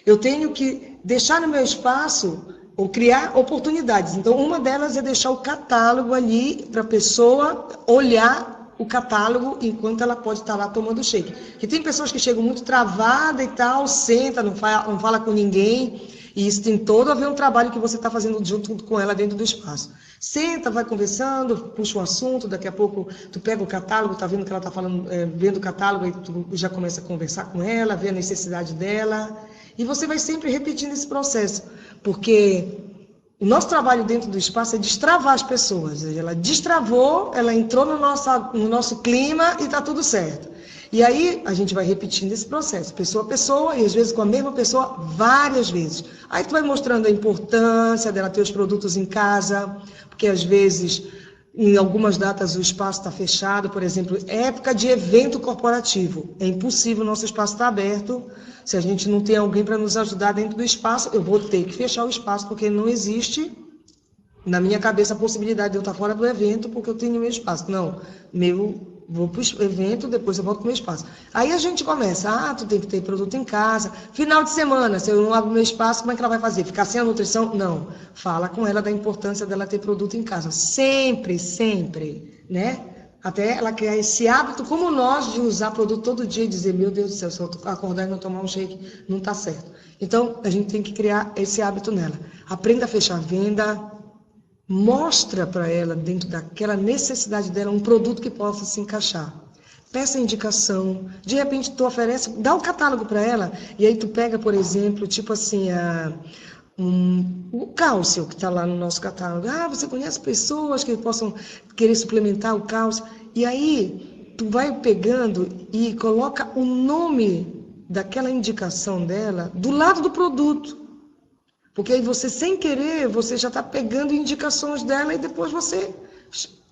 Eu tenho que deixar no meu espaço ou criar oportunidades. Então, uma delas é deixar o catálogo ali para a pessoa olhar o catálogo enquanto ela pode estar lá tomando shake. Porque tem pessoas que chegam muito travada e tal, senta, não fala com ninguém, e isso tem todo a ver um trabalho que você está fazendo junto com ela dentro do espaço. Senta, vai conversando, puxa um assunto, daqui a pouco tu pega o catálogo, tá vendo que ela está falando, vendo o catálogo, e tu já começa a conversar com ela, ver a necessidade dela, e você vai sempre repetindo esse processo, porque o nosso trabalho dentro do espaço é destravar as pessoas. Ela destravou, ela entrou no nosso clima e está tudo certo. E aí a gente vai repetindo esse processo, pessoa a pessoa, e às vezes com a mesma pessoa várias vezes. Aí tu vai mostrando a importância dela ter os produtos em casa, porque às vezes em algumas datas o espaço está fechado, por exemplo, época de evento corporativo. É impossível o nosso espaço estar aberto. Se a gente não tem alguém para nos ajudar dentro do espaço, eu vou ter que fechar o espaço, porque não existe na minha cabeça a possibilidade de eu estar fora do evento, porque eu tenho meu espaço. Não, vou para o evento, depois eu volto para o meu espaço. Aí a gente começa, tu tem que ter produto em casa. Final de semana, se eu não abro meu espaço, como é que ela vai fazer? Ficar sem a nutrição? Não. Fala com ela da importância dela ter produto em casa. Sempre, sempre, né? Até ela criar esse hábito, como nós, de usar produto todo dia e dizer, meu Deus do céu, se eu acordar e não tomar um shake, não está certo. Então, a gente tem que criar esse hábito nela. Aprenda a fechar a venda, mostra para ela, dentro daquela necessidade dela, um produto que possa se encaixar. Peça indicação, de repente tu oferece, dá um catálogo para ela, e aí tu pega, por exemplo, tipo assim, o cálcio que está lá no nosso catálogo. Você conhece pessoas que possam querer suplementar o cálcio? E aí tu vai pegando e coloca o nome daquela indicação dela do lado do produto. Porque aí você, sem querer, você já está pegando indicações dela e depois você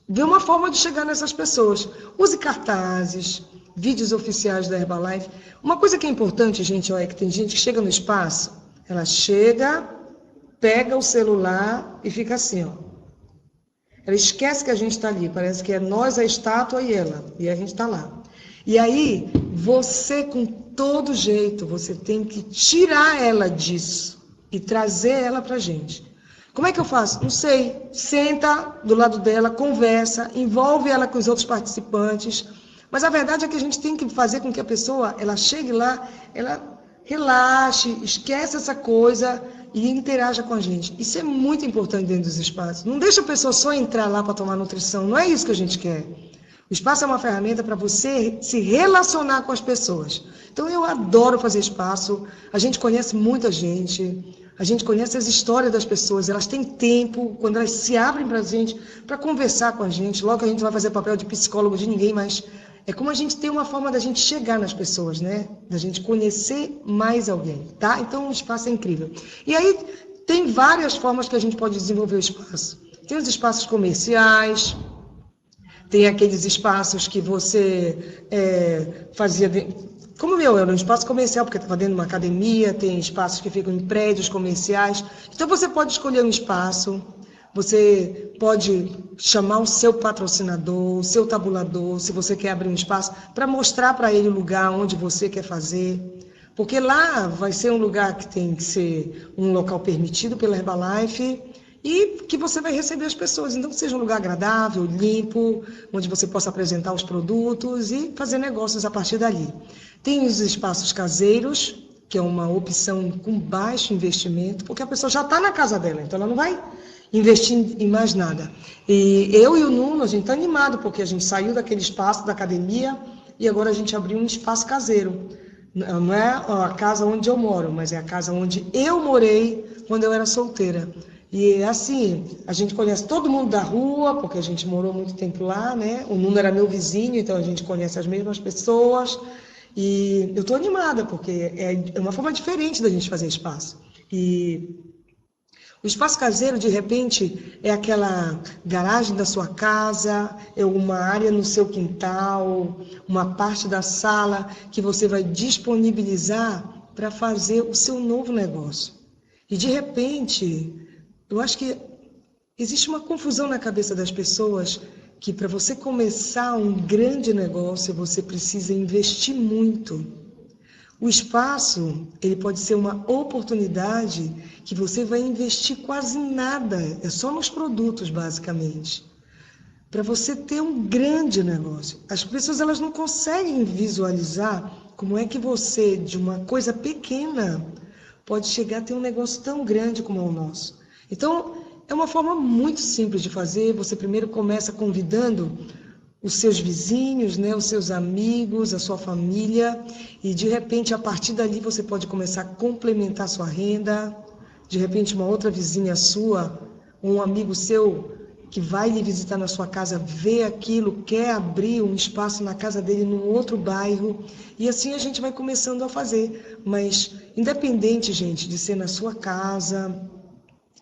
vê uma forma de chegar nessas pessoas. Use cartazes, vídeos oficiais da Herbalife. Uma coisa que é importante, gente, é que tem gente que chega no espaço, ela chega, pega o celular e fica assim, ó. Ela esquece que a gente está ali, parece que é nós, a estátua e ela, e a gente está lá. E aí, você, com todo jeito, você tem que tirar ela disso e trazer ela para a gente. Como é que eu faço? Não sei. Senta do lado dela, conversa, envolve ela com os outros participantes. Mas a verdade é que a gente tem que fazer com que a pessoa, ela chegue lá, ela relaxe, esquece essa coisa e interaja com a gente. Isso é muito importante dentro dos espaços. Não deixa a pessoa só entrar lá para tomar nutrição. Não é isso que a gente quer. O espaço é uma ferramenta para você se relacionar com as pessoas. Então, eu adoro fazer espaço. A gente conhece muita gente. A gente conhece as histórias das pessoas. Elas têm tempo, quando elas se abrem para a gente, para conversar com a gente. Logo, a gente não vai fazer papel de psicólogo de ninguém, mas É como a gente tem uma forma da gente chegar nas pessoas, né? Da gente conhecer mais alguém, tá? Então o espaço é incrível. E aí tem várias formas que a gente pode desenvolver o espaço. Tem os espaços comerciais, tem aqueles espaços que você fazia... Como o meu, era um espaço comercial, porque estava dentro de uma academia, tem espaços que ficam em prédios comerciais. Então você pode escolher um espaço, você pode chamar o seu patrocinador, o seu tabulador, se você quer abrir um espaço, para mostrar para ele o lugar onde você quer fazer. Porque lá vai ser um lugar que tem que ser um local permitido pela Herbalife e que você vai receber as pessoas. Então, que seja um lugar agradável, limpo, onde você possa apresentar os produtos e fazer negócios a partir dali. Tem os espaços caseiros, que é uma opção com baixo investimento, porque a pessoa já está na casa dela, então ela não vai investir em mais nada. E eu e o Nuno, a gente está animado, porque a gente saiu daquele espaço da academia e agora a gente abriu um espaço caseiro. Não é a casa onde eu moro, mas é a casa onde eu morei quando eu era solteira. E assim, a gente conhece todo mundo da rua, porque a gente morou muito tempo lá, né? O Nuno era meu vizinho, então a gente conhece as mesmas pessoas. E eu estou animada, porque é uma forma diferente da gente fazer espaço. E o espaço caseiro, de repente, é aquela garagem da sua casa, é uma área no seu quintal, uma parte da sala que você vai disponibilizar para fazer o seu novo negócio. E, de repente, eu acho que existe uma confusão na cabeça das pessoas que para você começar um grande negócio, você precisa investir muito. O espaço, ele pode ser uma oportunidade que você vai investir quase nada, é só nos produtos, basicamente, para você ter um grande negócio. As pessoas elas não conseguem visualizar como é que você, de uma coisa pequena, pode chegar a ter um negócio tão grande como é o nosso. Então, é uma forma muito simples de fazer. Você primeiro começa convidando os seus vizinhos, né, os seus amigos, a sua família, e de repente, a partir dali, você pode começar a complementar a sua renda. De repente, uma outra vizinha sua, um amigo seu que vai lhe visitar na sua casa, vê aquilo, quer abrir um espaço na casa dele num outro bairro, e assim a gente vai começando a fazer. Mas, independente, gente, de ser na sua casa,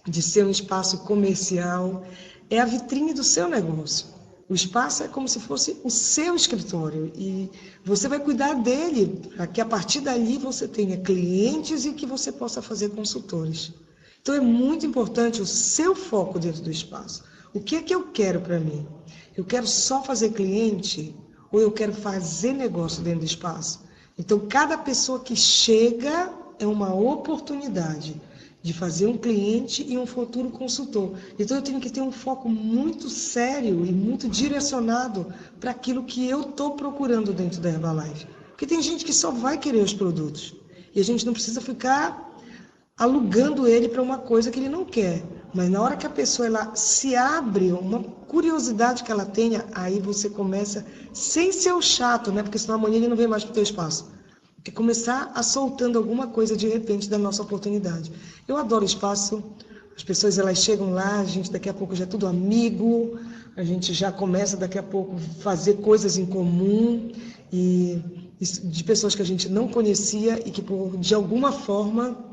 de ser um espaço comercial, é a vitrine do seu negócio. O espaço é como se fosse o seu escritório e você vai cuidar dele para que a partir dali você tenha clientes e que você possa fazer consultores. Então é muito importante o seu foco dentro do espaço. O que é que eu quero para mim? Eu quero só fazer cliente ou eu quero fazer negócio dentro do espaço? Então cada pessoa que chega é uma oportunidade de fazer um cliente e um futuro consultor. Então eu tenho que ter um foco muito sério e muito direcionado para aquilo que eu estou procurando dentro da Herbalife. Porque tem gente que só vai querer os produtos. E a gente não precisa ficar alugando ele para uma coisa que ele não quer. Mas na hora que a pessoa ela se abre, uma curiosidade que ela tenha, aí você começa, sem ser o chato, né? Porque senão amanhã ele não vem mais para o teu espaço. É começar a soltando alguma coisa de repente da nossa oportunidade. Eu adoro espaço, as pessoas elas chegam lá, a gente daqui a pouco já é tudo amigo, a gente já começa daqui a pouco fazer coisas em comum e de pessoas que a gente não conhecia e que de alguma forma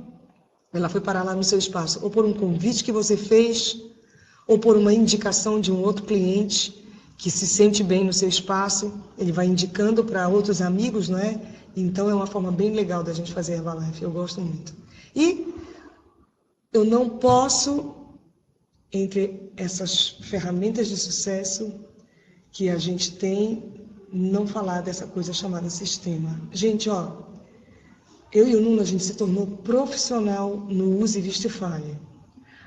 ela foi parar lá no seu espaço, ou por um convite que você fez, ou por uma indicação de um outro cliente que se sente bem no seu espaço, ele vai indicando para outros amigos, não é? Então, é uma forma bem legal da gente fazer Herbalife, eu gosto muito. E eu não posso, entre essas ferramentas de sucesso que a gente tem, não falar dessa coisa chamada sistema. Gente, ó, eu e o Nuno, a gente se tornou profissional no Use, Veste e Fale.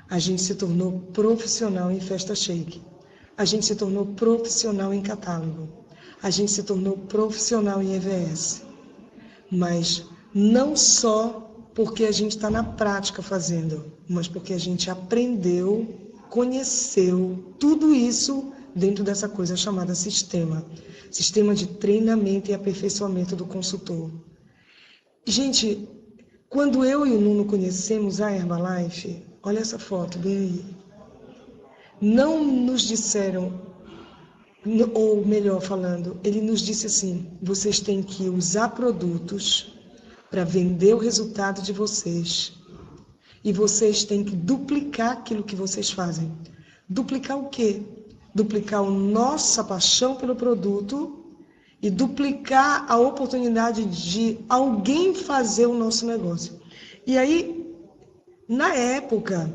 A gente se tornou profissional em Festa Shake. A gente se tornou profissional em catálogo. A gente se tornou profissional em EVS. Mas não só porque a gente está na prática fazendo, mas porque a gente aprendeu, conheceu tudo isso dentro dessa coisa chamada sistema. Sistema de treinamento e aperfeiçoamento do consultor. Gente, quando eu e o Nuno conhecemos a Herbalife, olha essa foto, bem aí. Não nos disseram ou melhor falando, ele nos disse assim: vocês têm que usar produtos para vender o resultado de vocês. E vocês têm que duplicar aquilo que vocês fazem. Duplicar o quê? Duplicar a nossa paixão pelo produto e duplicar a oportunidade de alguém fazer o nosso negócio. E aí, na época,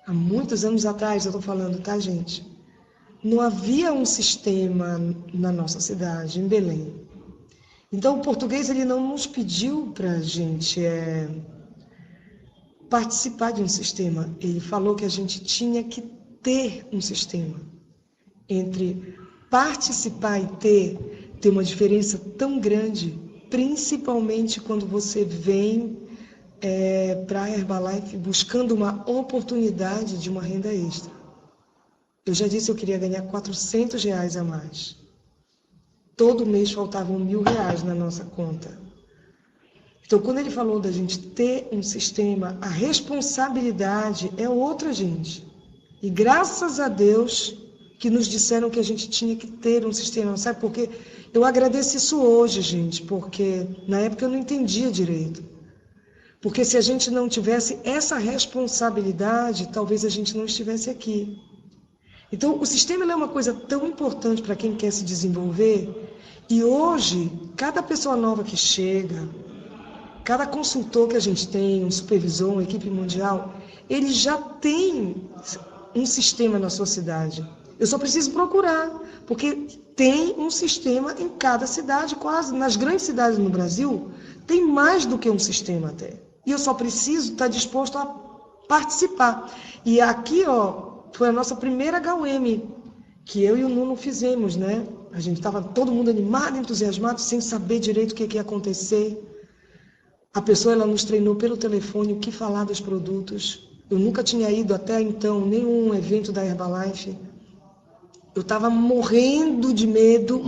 há muitos anos atrás, eu estou falando, tá, gente? Não havia um sistema na nossa cidade, em Belém. Então, o português ele não nos pediu para a gente participar de um sistema. Ele falou que a gente tinha que ter um sistema. Entre participar e ter uma diferença tão grande, principalmente quando você vem para a Herbalife buscando uma oportunidade de uma renda extra. Eu já disse que eu queria ganhar R$400 a mais. Todo mês faltavam R$1.000 na nossa conta. Então, quando ele falou da gente ter um sistema, a responsabilidade é outra, gente. E graças a Deus que nos disseram que a gente tinha que ter um sistema. Sabe por quê? Eu agradeço isso hoje, gente, porque na época eu não entendia direito. Porque se a gente não tivesse essa responsabilidade, talvez a gente não estivesse aqui. Então, o sistema é uma coisa tão importante para quem quer se desenvolver. E hoje, cada pessoa nova que chega, cada consultor que a gente tem, um supervisor, uma equipe mundial, ele já tem um sistema na sua cidade. Eu só preciso procurar, porque tem um sistema em cada cidade, quase. Nas grandes cidades no Brasil, tem mais do que um sistema até. E eu só preciso estar disposto a participar. E aqui, foi a nossa primeira HUM, que eu e o Nuno fizemos, né? A gente estava todo mundo animado, entusiasmado, sem saber direito o que ia acontecer. A pessoa ela nos treinou pelo telefone o que falar dos produtos. Eu nunca tinha ido até então nenhum evento da Herbalife. Eu estava morrendo de medo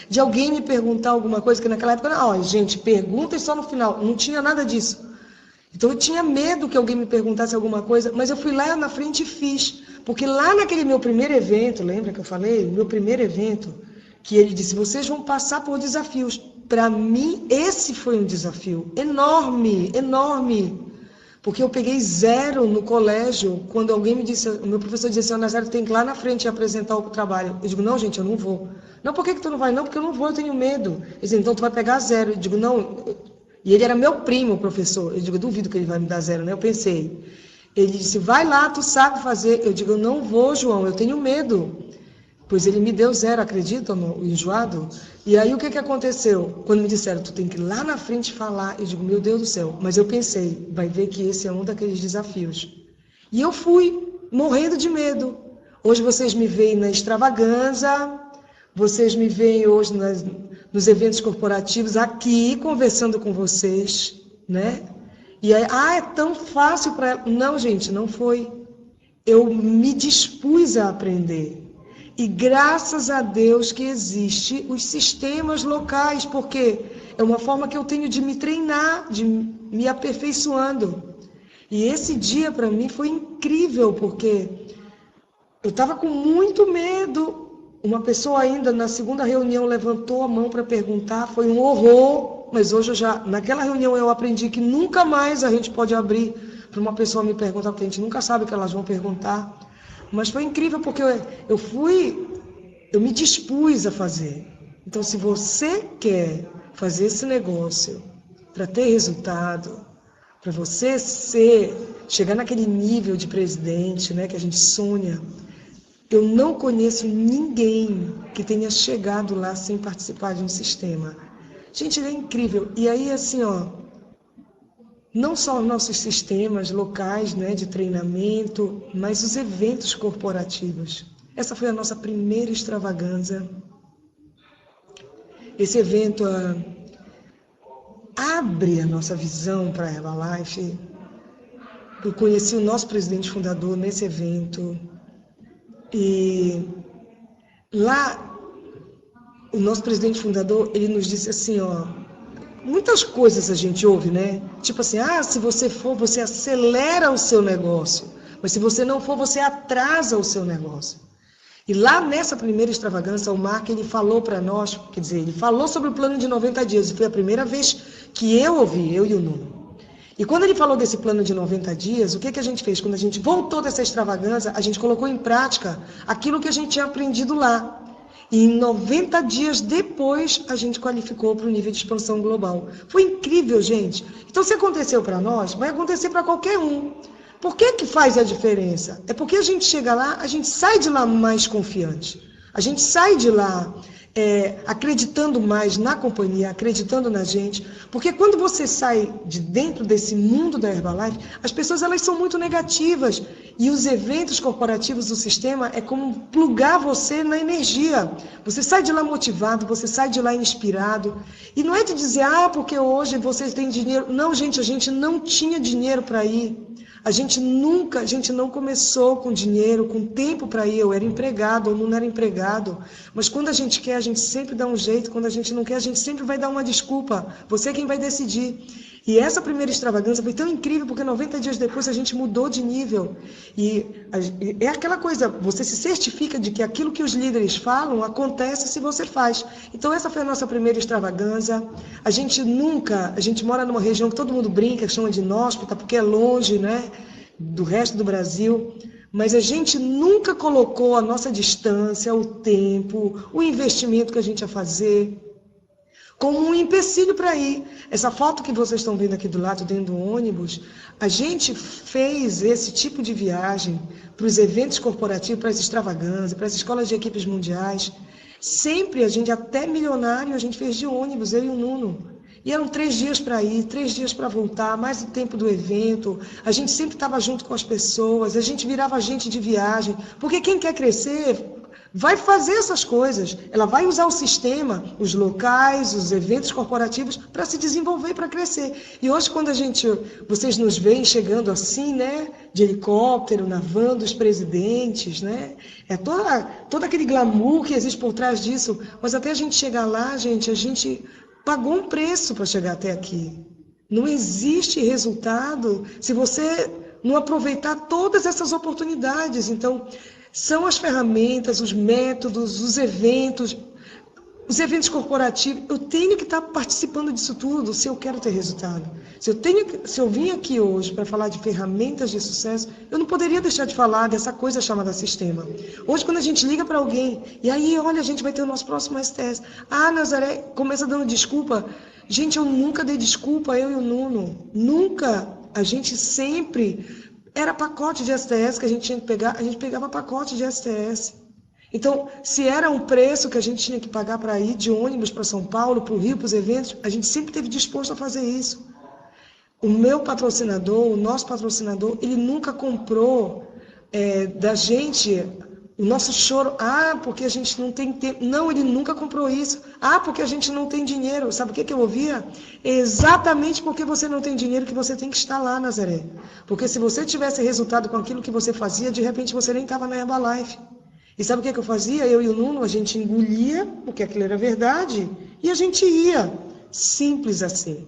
de alguém me perguntar alguma coisa, que naquela época, gente, perguntem só no final. Não tinha nada disso. Então eu tinha medo que alguém me perguntasse alguma coisa, mas eu fui lá na frente e fiz. Porque lá naquele meu primeiro evento, lembra que eu falei? Meu primeiro evento, que ele disse, vocês vão passar por desafios. Para mim, esse foi um desafio enorme, enorme. Porque eu peguei 0 no colégio, quando alguém me disse, o meu professor disse assim, Nazário, tem que ir lá na frente apresentar o trabalho. Eu digo, não, gente, eu não vou. Não, por que tu não vai? Não, porque eu não vou, eu tenho medo. Ele disse, então tu vai pegar 0. Eu digo, não. E ele era meu primo, professor. Eu digo, eu duvido que ele vai me dar 0, né? Eu pensei. Ele disse, vai lá, tu sabe fazer. Eu digo, eu não vou, João, eu tenho medo. Pois ele me deu 0, acredita, no enjoado? E aí o que aconteceu? Quando me disseram, tu tem que ir lá na frente falar, eu digo, meu Deus do céu. Mas eu pensei, vai ver que esse é um daqueles desafios. E eu fui, morrendo de medo. Hoje vocês me veem na extravaganza, vocês me veem hoje nos eventos corporativos, aqui, conversando com vocês, né? E aí, é tão fácil para ela. Não, gente, não foi. Eu me dispus a aprender. E graças a Deus que existem os sistemas locais, porque é uma forma que eu tenho de me treinar, de me aperfeiçoando. E esse dia para mim foi incrível, porque eu estava com muito medo. Uma pessoa ainda na segunda reunião levantou a mão para perguntar, foi um horror, mas hoje naquela reunião eu aprendi que nunca mais a gente pode abrir para uma pessoa me perguntar, porque a gente nunca sabe o que elas vão perguntar. Mas foi incrível porque eu me dispus a fazer. Então, se você quer fazer esse negócio para ter resultado, para você chegar naquele nível de presidente, né, que a gente sonha, eu não conheço ninguém que tenha chegado lá sem participar de um sistema. Gente, ele é incrível. E aí, assim, não só os nossos sistemas locais, né, de treinamento, mas os eventos corporativos. Essa foi a nossa primeira extravaganza. Esse evento abre a nossa visão para a Herbalife. Eu conheci o nosso presidente fundador nesse evento. E lá, o nosso presidente fundador, ele nos disse assim, muitas coisas a gente ouve, né? Tipo assim, se você for, você acelera o seu negócio. Mas se você não for, você atrasa o seu negócio. E lá nessa primeira extravagância, o Mark, ele falou para nós, quer dizer, ele falou sobre o plano de 90 dias, e foi a primeira vez que eu ouvi, eu e o Nuno. E quando ele falou desse plano de 90 dias, o que, que a gente fez? Quando a gente voltou dessa extravagância, a gente colocou em prática aquilo que a gente tinha aprendido lá. E em 90 dias depois, a gente qualificou para o nível de expansão global. Foi incrível, gente. Então, se aconteceu para nós, vai acontecer para qualquer um. Por que que faz a diferença? É porque a gente chega lá, a gente sai de lá mais confiante. A gente sai de lá acreditando mais na companhia, acreditando na gente. Porque quando você sai de dentro desse mundo da Herbalife, as pessoas elas são muito negativas. E os eventos corporativos do sistema é como plugar você na energia. Você sai de lá motivado, você sai de lá inspirado. E não é de dizer, porque hoje vocês têm dinheiro. Não, gente, a gente não tinha dinheiro para ir. A gente não começou com dinheiro, com tempo para ir. Eu era empregado, ou não era empregado. Mas quando a gente quer, a gente sempre dá um jeito. Quando a gente não quer, a gente sempre vai dar uma desculpa. Você é quem vai decidir. E essa primeira extravagância foi tão incrível, porque 90 dias depois a gente mudou de nível. E é aquela coisa, você se certifica de que aquilo que os líderes falam acontece se você faz. Então essa foi a nossa primeira extravagância. A gente mora numa região que todo mundo brinca, chama de inóspita, porque é longe, né, do resto do Brasil. Mas a gente nunca colocou a nossa distância, o tempo, o investimento que a gente ia fazer como um empecilho para ir. Essa foto que vocês estão vendo aqui do lado, dentro do ônibus, a gente fez esse tipo de viagem para os eventos corporativos, para as extravagâncias, para as escolas de equipes mundiais. Sempre a gente, até milionário, a gente fez de ônibus, eu e o Nuno. E eram 3 dias para ir, 3 dias para voltar, mais o tempo do evento. A gente sempre estava junto com as pessoas, a gente virava agente de viagem. Porque quem quer crescer vai fazer essas coisas. Ela vai usar o sistema, os locais, os eventos corporativos para se desenvolver, para crescer. E hoje, quando vocês nos veem chegando assim, né, de helicóptero, na van dos presidentes, né, é todo aquele glamour que existe por trás disso. Mas até a gente chegar lá, a gente pagou um preço para chegar até aqui. Não existe resultado se você não aproveitar todas essas oportunidades. Então, são as ferramentas, os métodos, os eventos corporativos. Eu tenho que estar participando disso tudo se eu quero ter resultado. Se eu vim aqui hoje para falar de ferramentas de sucesso, eu não poderia deixar de falar dessa coisa chamada sistema. Hoje, quando a gente liga para alguém, e aí, olha, a gente vai ter o nosso próximo STS. Nazaré começa dando desculpa. Gente, eu nunca dei desculpa, eu e o Nuno. Nunca. A gente sempre... Era pacote de STS que a gente tinha que pegar, a gente pegava pacote de STS. Então, se era um preço que a gente tinha que pagar para ir de ônibus para São Paulo, para o Rio, para os eventos, a gente sempre esteve disposto a fazer isso. O meu patrocinador, o nosso patrocinador, ele nunca comprou da gente o nosso choro. Porque a gente não tem tempo. Não, ele nunca comprou isso. Porque a gente não tem dinheiro. Sabe o que eu ouvia? Exatamente porque você não tem dinheiro que você tem que estar lá, Nazaré. Porque se você tivesse resultado com aquilo que você fazia, de repente você nem estava na Herbalife. E sabe o que eu fazia? Eu e o Nuno, a gente engolia, porque aquilo era verdade, e a gente ia. Simples assim.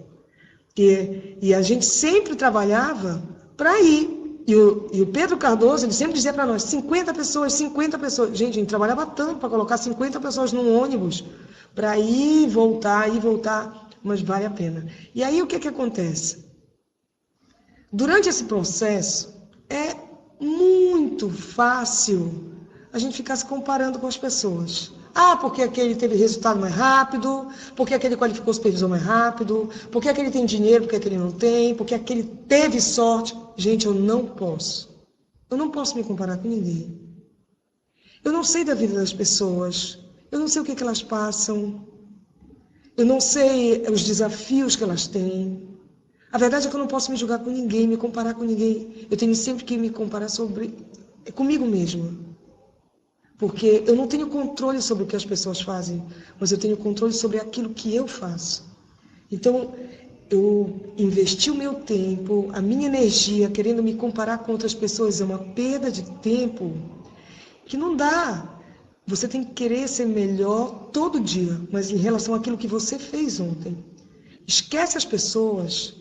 E a gente sempre trabalhava para ir. E o Pedro Cardoso, ele sempre dizia para nós, 50 pessoas, 50 pessoas. Gente, a gente trabalhava tanto para colocar 50 pessoas num ônibus, para ir e voltar, mas vale a pena. E aí o que acontece? Durante esse processo, é muito fácil a gente ficar se comparando com as pessoas. Porque aquele teve resultado mais rápido, porque aquele qualificou supervisor mais rápido, porque aquele tem dinheiro, porque aquele não tem, porque aquele teve sorte. Gente, eu não posso. Eu não posso me comparar com ninguém. Eu não sei da vida das pessoas. Eu não sei o que elas passam. Eu não sei os desafios que elas têm. A verdade é que eu não posso me julgar com ninguém, me comparar com ninguém. Eu tenho sempre que me comparar comigo mesma. Porque eu não tenho controle sobre o que as pessoas fazem, mas eu tenho controle sobre aquilo que eu faço. Então, eu investi o meu tempo, a minha energia, querendo me comparar com outras pessoas, é uma perda de tempo que não dá. Você tem que querer ser melhor todo dia, mas em relação àquilo que você fez ontem. Esquece as pessoas.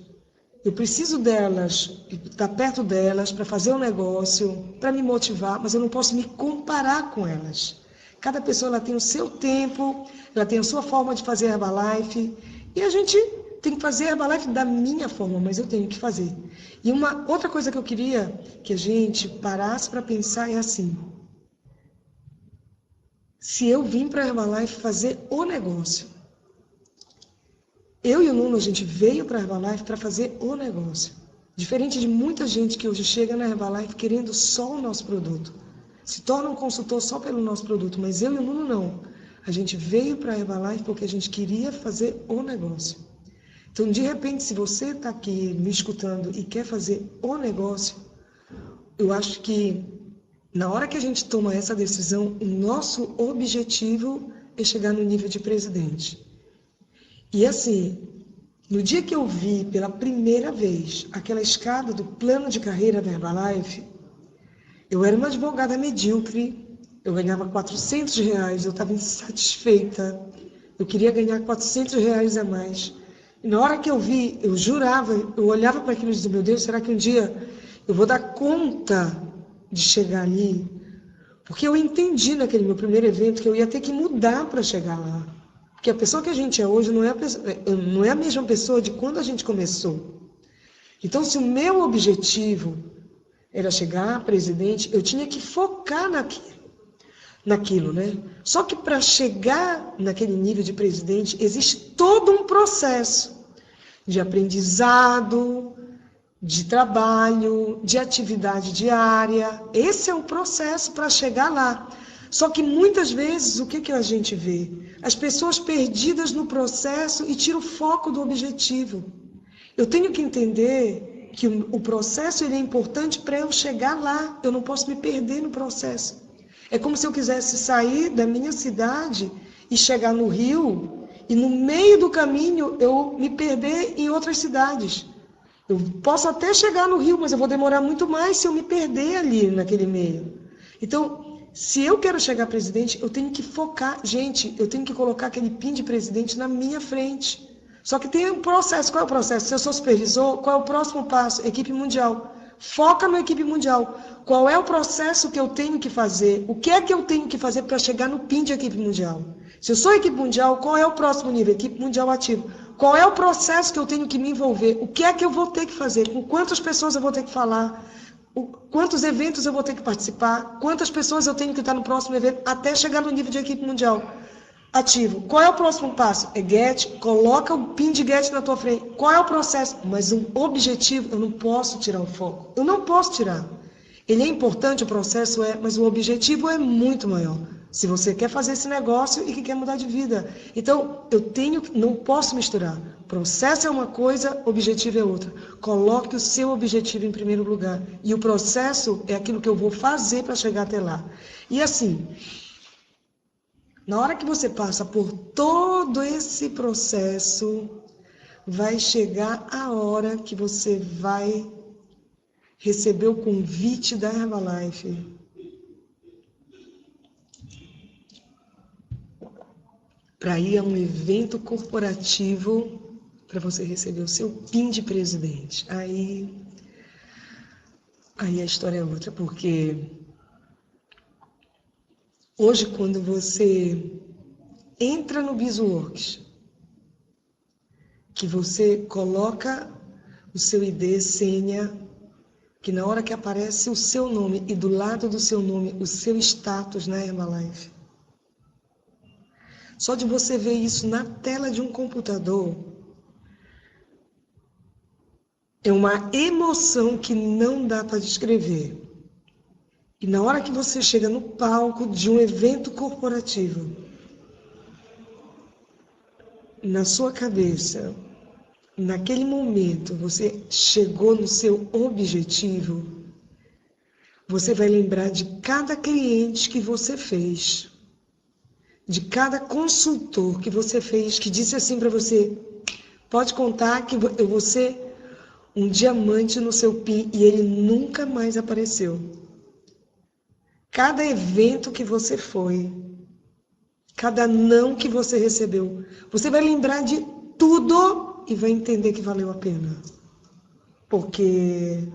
Eu preciso delas, estar perto delas para fazer um negócio, para me motivar, mas eu não posso me comparar com elas. Cada pessoa ela tem o seu tempo, ela tem a sua forma de fazer Herbalife, e a gente tem que fazer Herbalife da minha forma, mas eu tenho que fazer. E uma outra coisa que eu queria que a gente parasse para pensar é assim: se eu vim para a Herbalife fazer o negócio, eu e o Nuno, a gente veio para a Herbalife para fazer o negócio. Diferente de muita gente que hoje chega na Herbalife querendo só o nosso produto. Se torna um consultor só pelo nosso produto, mas eu e o Nuno não. A gente veio para a Herbalife porque a gente queria fazer o negócio. Então, de repente, se você está aqui me escutando e quer fazer o negócio, eu acho que na hora que a gente toma essa decisão, o nosso objetivo é chegar no nível de presidente. E assim, no dia que eu vi pela primeira vez aquela escada do plano de carreira da Herbalife, eu era uma advogada medíocre, eu ganhava R$ 400, eu estava insatisfeita, eu queria ganhar R$ 400 a mais. E na hora que eu vi, eu jurava, eu olhava para aquilo e dizia: meu Deus, será que um dia eu vou dar conta de chegar ali? Porque eu entendi naquele meu primeiro evento que eu ia ter que mudar para chegar lá. Porque a pessoa que a gente é hoje não é a mesma pessoa de quando a gente começou. Então, se o meu objetivo era chegar a presidente, eu tinha que focar naquilo, né? Só que para chegar naquele nível de presidente, existe todo um processo de aprendizado, de trabalho, de atividade diária. Esse é o processo para chegar lá. Só que muitas vezes, o que a gente vê? As pessoas perdidas no processo e tiram o foco do objetivo. Eu tenho que entender que o processo ele é importante para eu chegar lá. Eu não posso me perder no processo. É como se eu quisesse sair da minha cidade e chegar no Rio, e no meio do caminho eu me perder em outras cidades. Eu posso até chegar no Rio, mas eu vou demorar muito mais se eu me perder ali naquele meio. Então, se eu quero chegar a presidente, eu tenho que focar. Gente, eu tenho que colocar aquele PIN de presidente na minha frente. Só que tem um processo. Qual é o processo? Se eu sou supervisor, qual é o próximo passo? Equipe mundial. Foca na equipe mundial. Qual é o processo que eu tenho que fazer? O que é que eu tenho que fazer para chegar no PIN de equipe mundial? Se eu sou equipe mundial, qual é o próximo nível? Equipe mundial ativo. Qual é o processo que eu tenho que me envolver? O que é que eu vou ter que fazer? Com quantas pessoas eu vou ter que falar? Quantos eventos eu vou ter que participar? Quantas pessoas eu tenho que estar no próximo evento até chegar no nível de equipe mundial ativo? Qual é o próximo passo? É GET, coloca o PIN de GET na tua frente. Qual é o processo? Mas o objetivo, eu não posso tirar o foco. Eu não posso tirar. Ele é importante, o processo é, mas o objetivo é muito maior. Se você quer fazer esse negócio e que quer mudar de vida. Então, não posso misturar. Processo é uma coisa, objetivo é outra. Coloque o seu objetivo em primeiro lugar. E o processo é aquilo que eu vou fazer para chegar até lá. E assim, na hora que você passa por todo esse processo, vai chegar a hora que você vai receber o convite da Herbalife para ir a um evento corporativo para você receber o seu PIN de presidente. Aí a história é outra, porque hoje quando você entra no BizWorks, que você coloca o seu ID, senha, que na hora que aparece o seu nome e do lado do seu nome o seu status na Herbalife, só de você ver isso na tela de um computador, é uma emoção que não dá para descrever. E na hora que você chega no palco de um evento corporativo, na sua cabeça, naquele momento, você chegou no seu objetivo, você vai lembrar de cada cliente que você fez, de cada consultor que você fez, que disse assim para você: pode contar que eu vou ser um diamante no seu PIN, e ele nunca mais apareceu. Cada evento que você foi, cada não que você recebeu, você vai lembrar de tudo e vai entender que valeu a pena. porque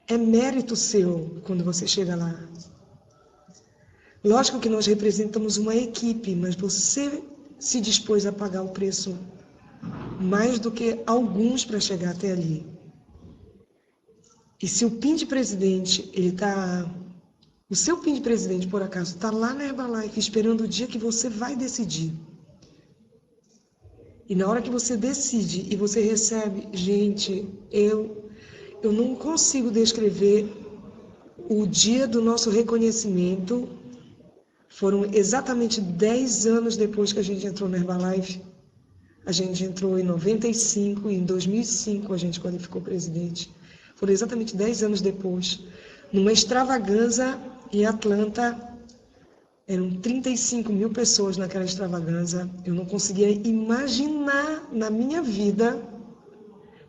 é mérito seu quando você chega lá. Lógico que nós representamos uma equipe, mas você se dispôs a pagar o preço mais do que alguns para chegar até ali. E se o PIN de presidente, o seu PIN de presidente, por acaso, está lá na Herbalife esperando o dia que você vai decidir. E na hora que você decide e você recebe, gente, eu não consigo descrever o dia do nosso reconhecimento. Foram exatamente 10 anos depois que a gente entrou na Herbalife. A gente entrou em 95 e em 2005 a gente qualificou presidente. Foram exatamente 10 anos depois. Numa extravaganza em Atlanta, eram 35 mil pessoas naquela extravaganza. Eu não conseguia imaginar na minha vida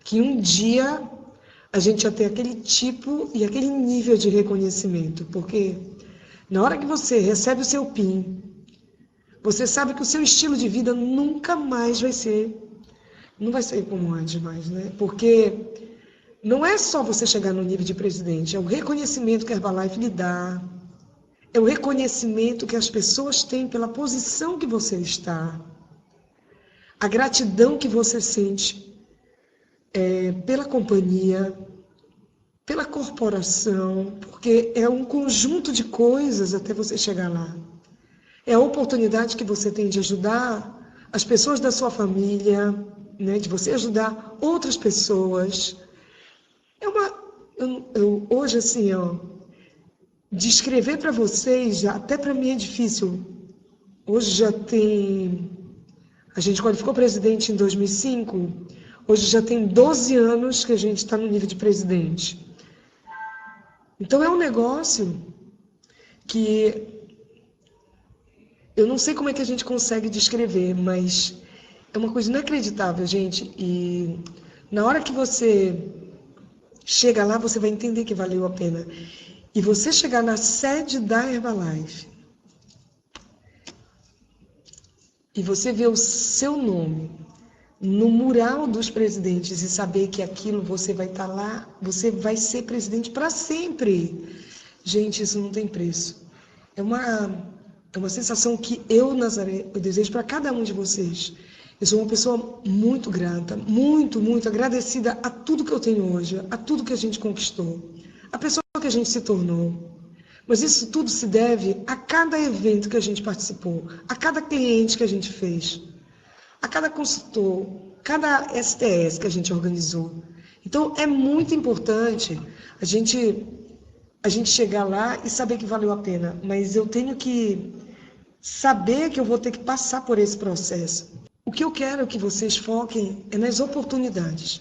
que um dia a gente ia ter aquele tipo e aquele nível de reconhecimento. Porque na hora que você recebe o seu PIN, você sabe que o seu estilo de vida nunca mais não vai ser como antes mais, né? Porque não é só você chegar no nível de presidente, é o reconhecimento que a Herbalife lhe dá, é o reconhecimento que as pessoas têm pela posição que você está, a gratidão que você sente pela companhia, pela corporação, porque é um conjunto de coisas até você chegar lá. É a oportunidade que você tem de ajudar as pessoas da sua família, né, de você ajudar outras pessoas. Hoje, assim, descrever para vocês, até para mim é difícil. Hoje a gente qualificou presidente em 2005, hoje já tem 12 anos que a gente está no nível de presidente. Então é um negócio que eu não sei como é que a gente consegue descrever, mas é uma coisa inacreditável, gente. E na hora que você chega lá, você vai entender que valeu a pena. E você chegar na sede da Herbalife e você ver o seu nome no mural dos presidentes e saber que aquilo você vai estar lá, você vai ser presidente para sempre. Gente, isso não tem preço. É uma sensação que eu, Nazaré, eu desejo para cada um de vocês. Eu sou uma pessoa muito grata, muito, muito agradecida a tudo que eu tenho hoje, a tudo que a gente conquistou, a pessoa que a gente se tornou. Mas isso tudo se deve a cada evento que a gente participou, a cada cliente que a gente fez, a cada consultor, cada STS que a gente organizou. Então, é muito importante a gente chegar lá e saber que valeu a pena. Mas eu tenho que saber que eu vou ter que passar por esse processo. O que eu quero que vocês foquem é nas oportunidades.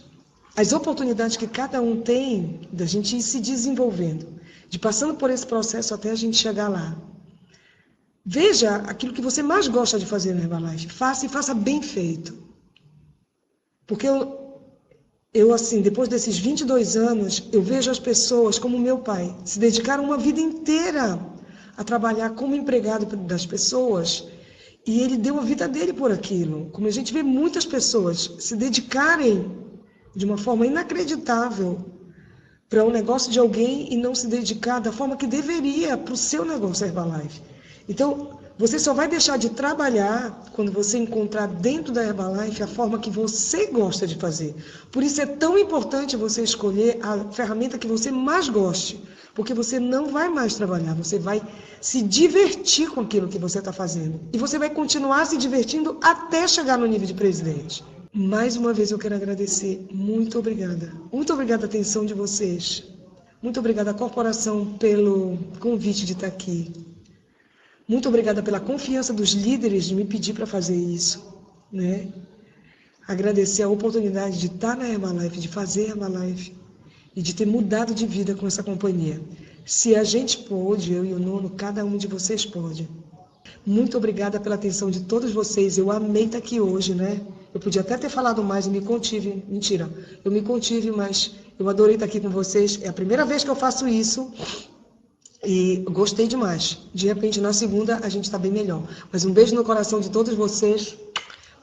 As oportunidades que cada um tem da gente ir se desenvolvendo, de passando por esse processo até a gente chegar lá. Veja aquilo que você mais gosta de fazer na Herbalife. Faça e faça bem feito. Porque eu, assim, depois desses 22 anos, eu vejo as pessoas, como meu pai, se dedicaram uma vida inteira a trabalhar como empregado das pessoas, e ele deu a vida dele por aquilo. Como a gente vê muitas pessoas se dedicarem de uma forma inacreditável para um negócio de alguém e não se dedicar da forma que deveria para o seu negócio Herbalife. Então, você só vai deixar de trabalhar quando você encontrar dentro da Herbalife a forma que você gosta de fazer. Por isso é tão importante você escolher a ferramenta que você mais goste, porque você não vai mais trabalhar, você vai se divertir com aquilo que você está fazendo. E você vai continuar se divertindo até chegar no nível de presidente. Mais uma vez eu quero agradecer. Muito obrigada. Muito obrigada a atenção de vocês. Muito obrigada à corporação pelo convite de estar aqui. Muito obrigada pela confiança dos líderes de me pedir para fazer isso, né? Agradecer a oportunidade de estar na Herbalife, de fazer Herbalife e de ter mudado de vida com essa companhia. Se a gente pôde, eu e o Nono, cada um de vocês pode. Muito obrigada pela atenção de todos vocês. Eu amei estar aqui hoje, né? Eu podia até ter falado mais e me contive. Mentira, eu me contive, mas eu adorei estar aqui com vocês. É a primeira vez que eu faço isso. E gostei demais. De repente, na segunda, a gente está bem melhor. Mas um beijo no coração de todos vocês.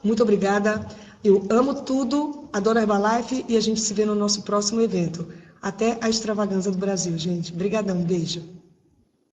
Muito obrigada. Eu amo tudo, adoro a Herbalife e a gente se vê no nosso próximo evento. Até a extravagância do Brasil, gente. Obrigadão, beijo.